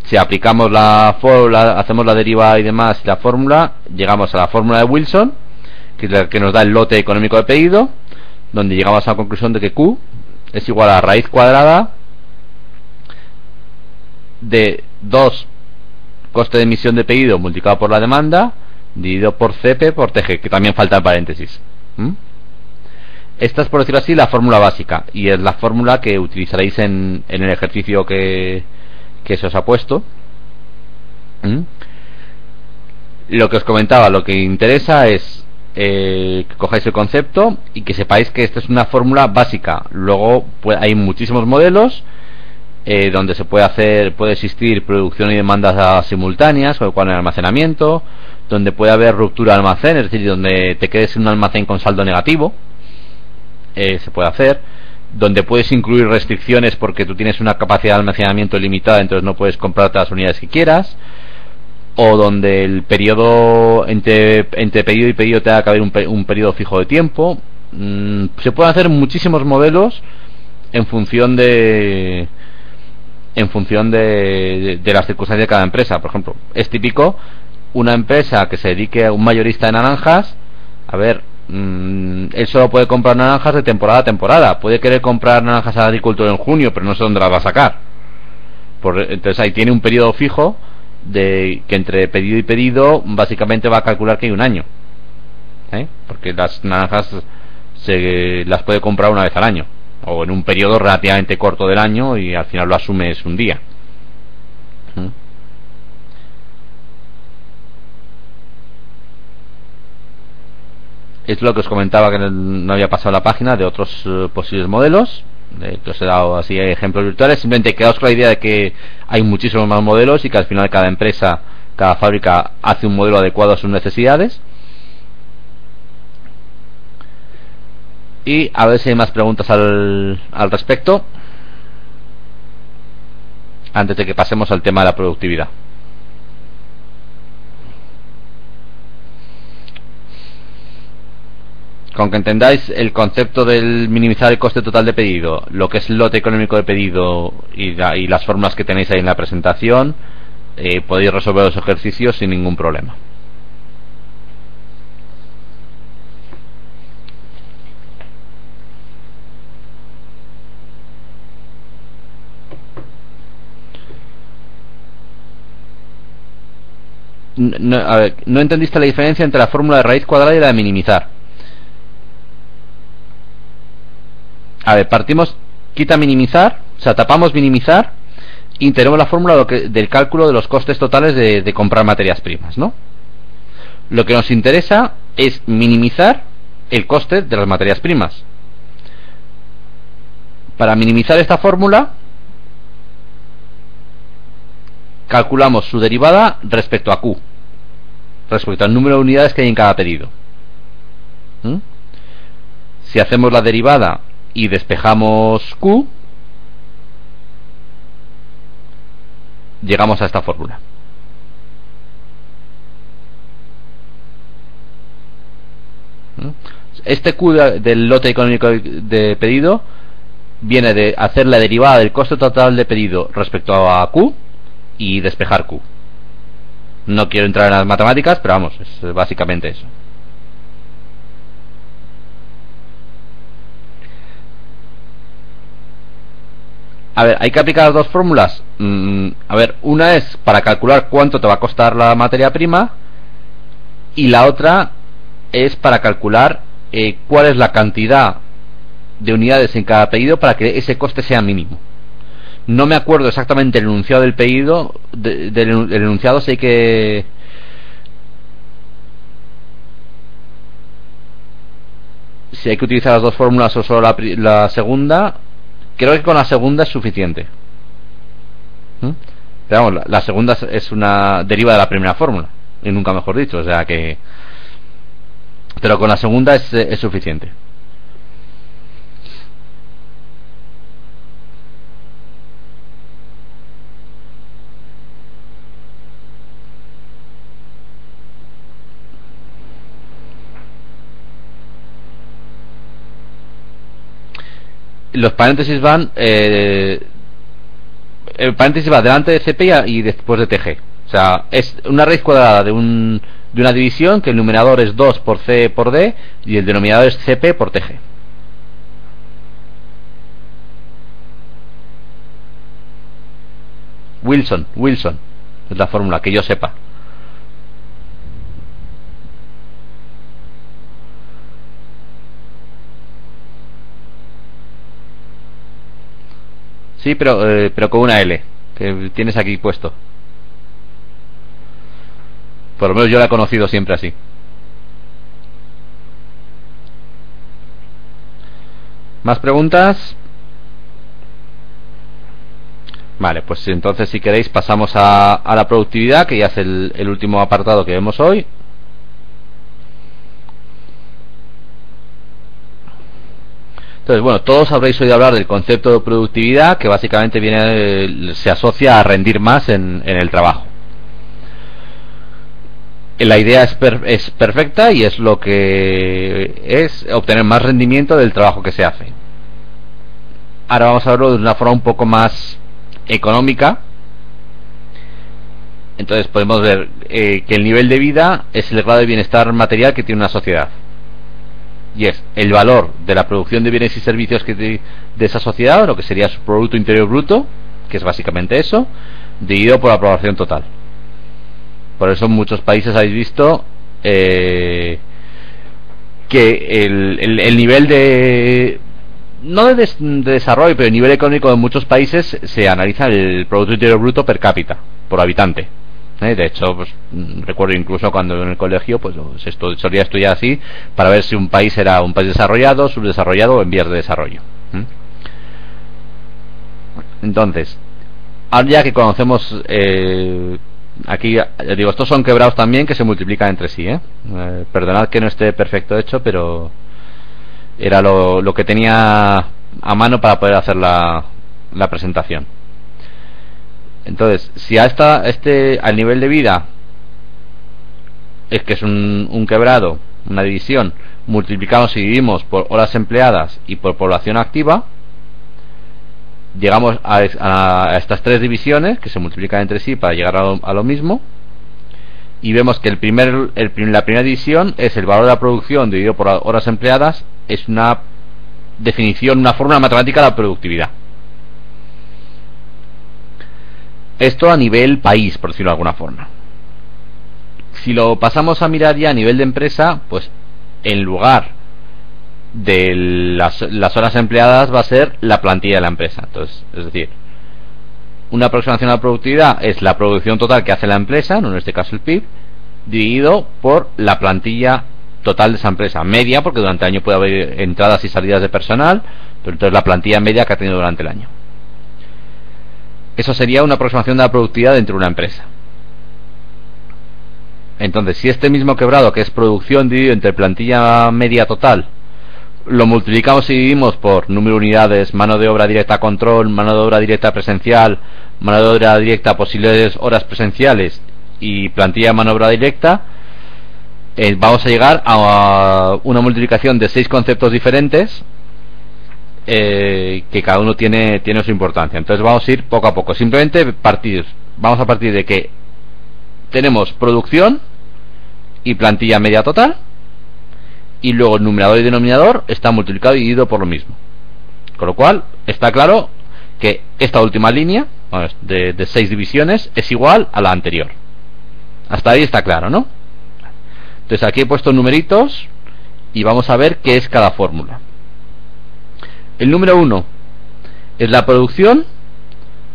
si aplicamos la fórmula, hacemos la derivada y demás, la fórmula, llegamos a la fórmula de Wilson, que es la que nos da el lote económico de pedido, donde llegamos a la conclusión de que Q es igual a la raíz cuadrada de 2 coste de emisión de pedido multiplicado por la demanda dividido por CP por TG, que también falta en paréntesis. Esta es, por decirlo así, la fórmula básica, y es la fórmula que utilizaréis en el ejercicio que se os ha puesto. Lo que os comentaba, lo que interesa es que cojáis el concepto y que sepáis que esta es una fórmula básica. Luego hay muchísimos modelos donde puede existir producción y demanda simultáneas, con lo cual en almacenamiento, donde puede haber ruptura de almacén, es decir, donde te quedes en un almacén con saldo negativo, se puede hacer, donde puedes incluir restricciones porque tú tienes una capacidad de almacenamiento limitada, entonces no puedes comprarte las unidades que quieras, o donde el periodo entre pedido y pedido tenga que haber un periodo fijo de tiempo. Se pueden hacer muchísimos modelos en función de las circunstancias de cada empresa. Por ejemplo, es típico una empresa que se dedique a un mayorista de naranjas. A ver, él solo puede comprar naranjas de temporada a temporada. Puede querer comprar naranjas al agricultor en junio, pero no sé dónde las va a sacar. Entonces ahí tiene un periodo fijo que entre pedido y pedido básicamente va a calcular que hay un año, porque las naranjas las puede comprar una vez al año o en un periodo relativamente corto del año, y al final lo asumes un día. Es lo que os comentaba, que no había pasado la página de otros posibles modelos. que os he dado así ejemplos virtuales. Simplemente quedaos con la idea de que hay muchísimos más modelos y que al final cada empresa, cada fábrica hace un modelo adecuado a sus necesidades. Y a ver si hay más preguntas al respecto antes de que pasemos al tema de la productividad. Con que entendáis el concepto del minimizar el coste total de pedido, lo que es el lote económico de pedido y las fórmulas que tenéis ahí en la presentación, podéis resolver los ejercicios sin ningún problema. A ver, no entendiste la diferencia entre la fórmula de raíz cuadrada y la de minimizar. A ver, partimos, quita minimizar, o sea, tapamos minimizar y tenemos la fórmula del cálculo de los costes totales de comprar materias primas, ¿no? Lo que nos interesa es minimizar el coste de las materias primas. Para minimizar esta fórmula, calculamos su derivada respecto a Q, respecto al número de unidades que hay en cada pedido. Si hacemos la derivada y despejamos Q, llegamos a esta fórmula. Este Q del lote económico de pedido viene de hacer la derivada del coste total de pedido respecto a Q y despejar Q. No quiero entrar en las matemáticas, pero vamos, es básicamente eso. A ver, hay que aplicar las dos fórmulas. A ver, una es para calcular cuánto te va a costar la materia prima y la otra es para calcular cuál es la cantidad de unidades en cada pedido para que ese coste sea mínimo. No me acuerdo exactamente el enunciado del pedido, del enunciado, sé que si hay que utilizar las dos fórmulas o solo la segunda. Creo que con la segunda es suficiente. Pero vamos, la segunda es una deriva de la primera fórmula, y nunca mejor dicho, o sea que... Pero con la segunda es suficiente. Los paréntesis van el paréntesis va delante de CP y después de TG. O sea, es una raíz cuadrada de una división que el numerador es 2 por C por D y el denominador es CP por TG. Wilson es la fórmula, que yo sepa. Sí, pero con una L que tienes aquí puesto. Por lo menos yo la he conocido siempre así. ¿Más preguntas? Vale, pues entonces si queréis pasamos a la productividad, que ya es el último apartado que vemos hoy. Entonces, bueno, todos habréis oído hablar del concepto de productividad, que básicamente se asocia a rendir más en el trabajo. La idea es perfecta y es lo que es obtener más rendimiento del trabajo que se hace. Ahora vamos a verlo de una forma un poco más económica. Entonces podemos ver que el nivel de vida es el grado de bienestar material que tiene una sociedad. Y es el valor de la producción de bienes y servicios de esa sociedad, lo que sería su Producto Interior Bruto, que es básicamente eso, dividido por la población total. Por eso en muchos países habéis visto que el nivel de... no de desarrollo, pero el nivel económico de muchos países se analiza el Producto Interior Bruto per cápita, por habitante. De hecho, pues, recuerdo incluso cuando en el colegio pues solía estudiar así para ver si un país era un país desarrollado, subdesarrollado o en vías de desarrollo. Entonces, ahora ya que conocemos, aquí digo, estos son quebrados también que se multiplican entre sí, perdonad que no esté perfecto hecho, pero era lo que tenía a mano para poder hacer la presentación. Entonces, si al nivel de vida es que es un quebrado, una división, multiplicamos y dividimos por horas empleadas y por población activa, llegamos a estas tres divisiones que se multiplican entre sí para llegar a lo mismo, y vemos que la primera división es el valor de la producción dividido por horas empleadas. Es una definición, una fórmula matemática de la productividad. Esto a nivel país, por decirlo de alguna forma. Si lo pasamos a mirar ya a nivel de empresa, pues en lugar de las horas empleadas va a ser la plantilla de la empresa. Entonces, es decir, una aproximación a la productividad es la producción total que hace la empresa, en este caso el PIB, dividido por la plantilla total de esa empresa, media, porque durante el año puede haber entradas y salidas de personal, pero entonces la plantilla media que ha tenido durante el año. Eso sería una aproximación de la productividad dentro de una empresa. Entonces, si este mismo quebrado, que es producción dividido entre plantilla media total, lo multiplicamos y dividimos por número de unidades, mano de obra directa a control, mano de obra directa presencial, mano de obra directa posibles horas presenciales y plantilla de mano de obra directa, vamos a llegar a una multiplicación de 6 conceptos diferentes, que cada uno tiene su importancia. Entonces vamos a ir poco a poco. Simplemente vamos a partir de que tenemos producción y plantilla media total, y luego el numerador y denominador está multiplicado y dividido por lo mismo. Con lo cual está claro que esta última línea de 6 divisiones es igual a la anterior. Hasta ahí está claro, ¿no? Entonces aquí he puesto numeritos y vamos a ver qué es cada fórmula. El número 1 es la producción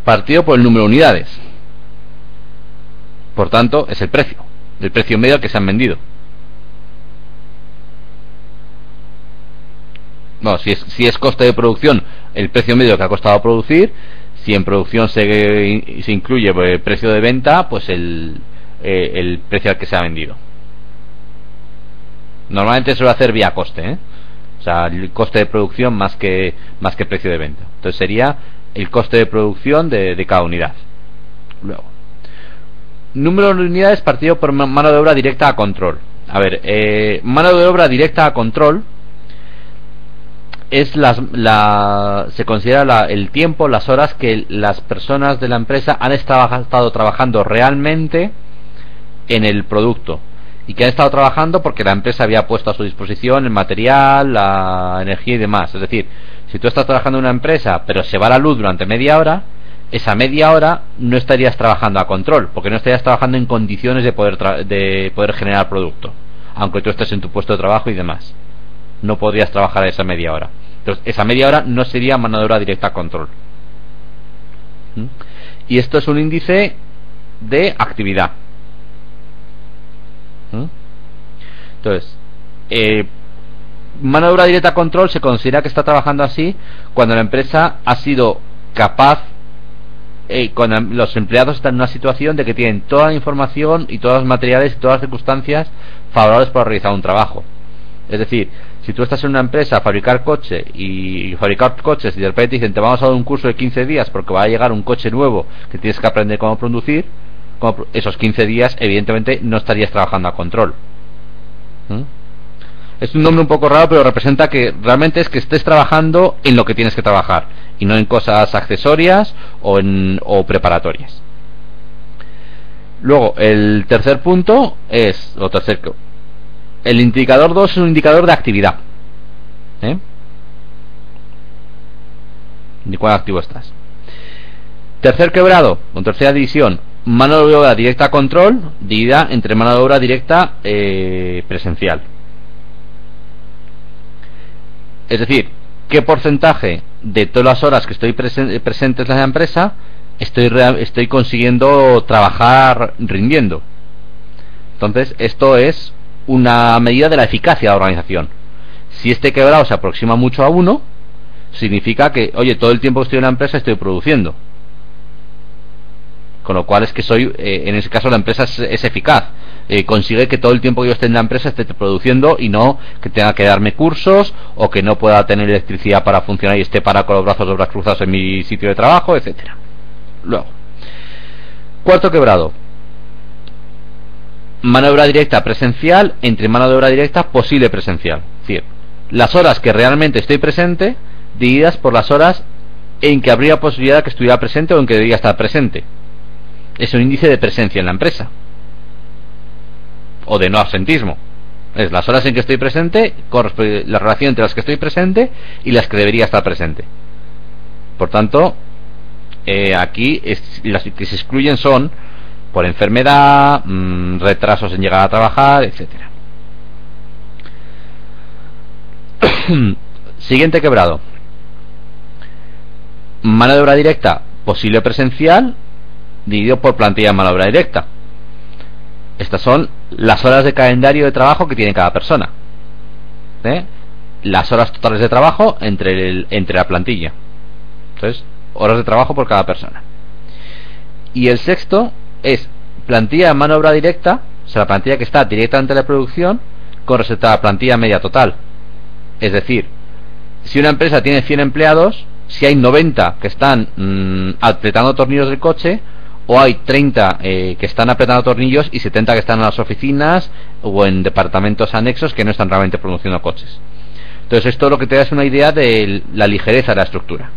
partido por el número de unidades. Por tanto, es el precio medio al que se han vendido. No, si es coste de producción, el precio medio que ha costado producir. Si en producción se incluye el precio de venta, pues el precio al que se ha vendido. Normalmente se suele hacer vía coste, o sea, el coste de producción más que precio de venta. Entonces sería el coste de producción de cada unidad. Luego, número de unidades partido por mano de obra directa a control. A ver, mano de obra directa a control es se considera el tiempo, las horas que las personas de la empresa han estado trabajando realmente en el producto, y que han estado trabajando porque la empresa había puesto a su disposición el material, la energía y demás. Es decir, si tú estás trabajando en una empresa pero se va la luz durante media hora, esa media hora no estarías trabajando a control, porque no estarías trabajando en condiciones de poder generar producto, aunque tú estés en tu puesto de trabajo y demás. No podrías trabajar a esa media hora. Entonces esa media hora no sería mano de obra directa a control. Y esto es un índice de actividad. Entonces, mano de obra directa a control se considera que está trabajando así cuando la empresa ha sido capaz, cuando los empleados están en una situación de que tienen toda la información y todos los materiales y todas las circunstancias favorables para realizar un trabajo. Es decir, si tú estás en una empresa a fabricar coches y de repente dicen te vamos a dar un curso de 15 días porque va a llegar un coche nuevo que tienes que aprender cómo conducir, esos 15 días evidentemente no estarías trabajando a control. Es un nombre un poco raro, pero representa que realmente es que estés trabajando en lo que tienes que trabajar y no en cosas accesorias o preparatorias. Luego el tercer punto es el indicador 2 es un indicador de actividad. ¿De cuán activo estás? Tercer quebrado, con tercera división, mano de obra directa a control dividida entre mano de obra directa presencial. Es decir, ¿qué porcentaje de todas las horas que estoy presentes en la empresa estoy consiguiendo trabajar rindiendo? Entonces, esto es una medida de la eficacia de la organización. Si este quebrado se aproxima mucho a 1, significa que, oye, todo el tiempo que estoy en la empresa estoy produciendo. Con lo cual es que soy, en ese caso la empresa es eficaz. Consigue que todo el tiempo que yo esté en la empresa esté produciendo y no que tenga que darme cursos o que no pueda tener electricidad para funcionar y esté parado con los brazos de brazos cruzados en mi sitio de trabajo, etcétera. Luego, cuarto quebrado: mano de obra directa presencial entre mano de obra directa posible presencial. Es decir, las horas que realmente estoy presente divididas por las horas en que habría posibilidad de que estuviera presente o en que debería estar presente. Es un índice de presencia en la empresa o de no absentismo. Es las horas en que estoy presente, la relación entre las que estoy presente y las que debería estar presente. Por tanto, aquí las que se excluyen son por enfermedad, retrasos en llegar a trabajar, etcétera. Siguiente quebrado: mano de obra directa posible presencial dividido por plantilla de mano de obra directa. Estas son las horas de calendario de trabajo que tiene cada persona, las horas totales de trabajo entre la plantilla. Entonces, horas de trabajo por cada persona. Y el sexto es plantilla de mano de obra directa, o sea, la plantilla que está directamente en la producción con respecto a la plantilla media total. Es decir, si una empresa tiene 100 empleados, si hay 90 que están apretando tornillos del coche, o hay 30 que están apretando tornillos y 70 que están en las oficinas o en departamentos anexos que no están realmente produciendo coches. Entonces esto lo que te da es una idea de la ligereza de la estructura.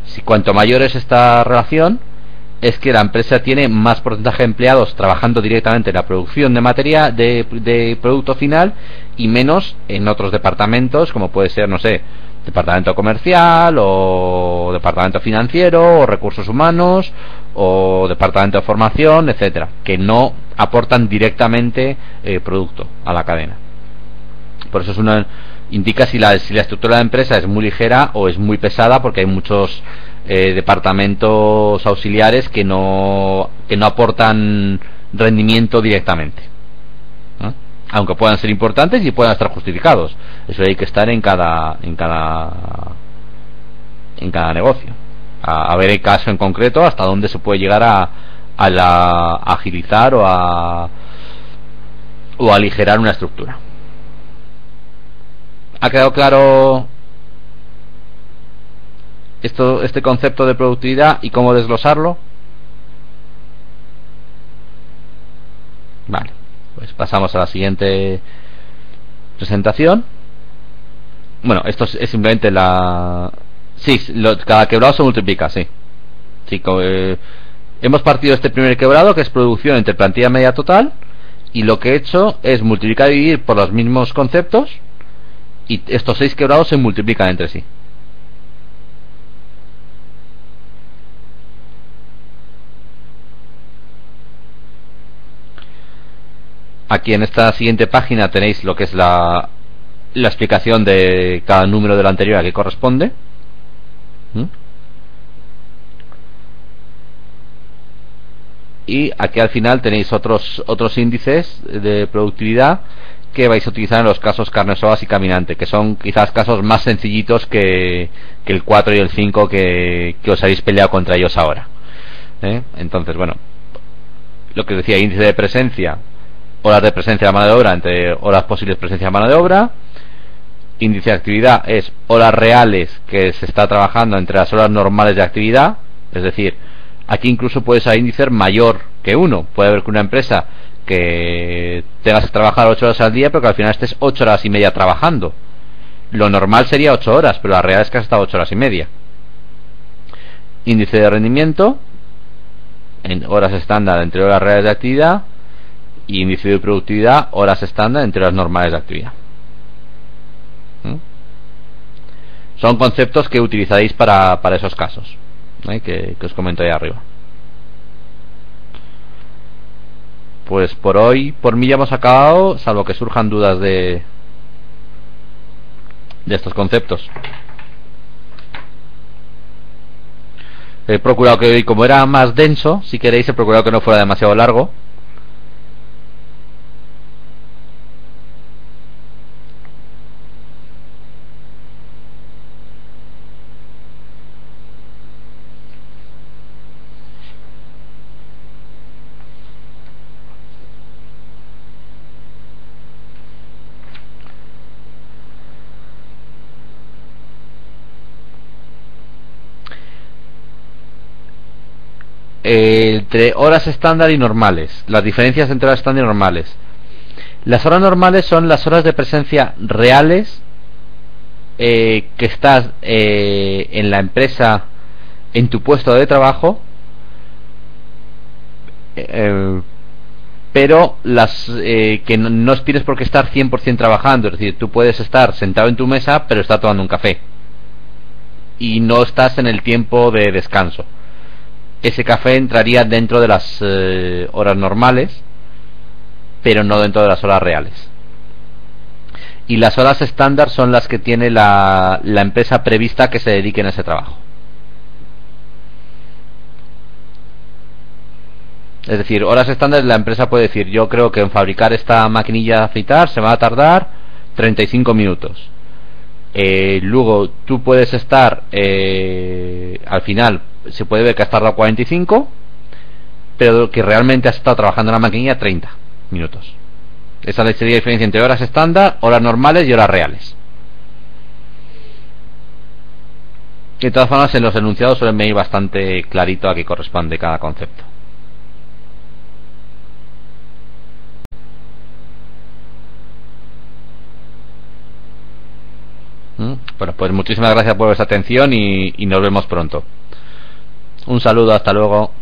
Si cuanto mayor es esta relación, es que la empresa tiene más porcentaje de empleados trabajando directamente en la producción de materia de producto final y menos en otros departamentos, como puede ser, no sé, departamento comercial o departamento financiero o recursos humanos o departamento de formación, etcétera, que no aportan directamente producto a la cadena. Por eso indica si la estructura de la empresa es muy ligera o es muy pesada, porque hay muchos departamentos auxiliares que no aportan rendimiento directamente, ¿no? Aunque puedan ser importantes y puedan estar justificados. Eso hay que estar en cada negocio, a ver el caso en concreto, hasta dónde se puede llegar a agilizar o a aligerar una estructura. ¿Ha quedado claro este concepto de productividad y cómo desglosarlo? Vale, pues pasamos a la siguiente presentación. Bueno, esto es simplemente cada quebrado se multiplica, sí. Hemos partido de este primer quebrado, que es producción entre plantilla media total, y lo que he hecho es multiplicar y dividir por los mismos conceptos, y estos 6 quebrados se multiplican entre sí. Aquí en esta siguiente página tenéis lo que es la explicación de cada número de la anterior a que corresponde. Y aquí al final tenéis otros índices de productividad que vais a utilizar en los casos carne, soas y caminante, que son quizás casos más sencillitos que el 4 y el 5 que os habéis peleado contra ellos ahora. Entonces, bueno, lo que decía, índice de presencia, horas de presencia de mano de obra entre horas posibles de presencia de mano de obra. Índice de actividad es horas reales que se está trabajando entre las horas normales de actividad. Es decir, aquí incluso puede ser índice mayor que 1. Puede haber que una empresa que tengas que trabajar 8 horas al día, pero que al final estés 8 horas y media trabajando. Lo normal sería 8 horas, pero la real es que has estado 8 horas y media. Índice de rendimiento en horas estándar entre horas reales de actividad. Y índice de productividad, horas estándar entre horas normales de actividad. Son conceptos que utilizaréis para esos casos, que os comento ahí arriba. Pues por mí ya hemos acabado, salvo que surjan dudas de estos conceptos. He procurado que hoy, como era más denso, si queréis, he procurado que no fuera demasiado largo. entre horas estándar y normales. Las diferencias entre horas estándar y normales. Las horas normales son las horas de presencia reales que estás en la empresa, en tu puesto de trabajo, pero las que no tienes por qué estar 100% trabajando. Es decir, tú puedes estar sentado en tu mesa pero estar tomando un café y no estás en el tiempo de descanso. Ese café entraría dentro de las horas normales, pero no dentro de las horas reales. Y las horas estándar son las que tiene la empresa prevista que se dediquen a ese trabajo. Es decir, horas estándar, la empresa puede decir: yo creo que en fabricar esta maquinilla de afeitar se va a tardar 35 minutos. Luego tú puedes estar, al final se puede ver que has tardado 45, pero que realmente has estado trabajando en la maquinilla 30 minutos. Esa sería la diferencia entre horas estándar, horas normales y horas reales. De todas formas, en los enunciados suelen venir bastante clarito a qué corresponde cada concepto. Bueno, pues muchísimas gracias por vuestra atención y nos vemos pronto. Un saludo, hasta luego.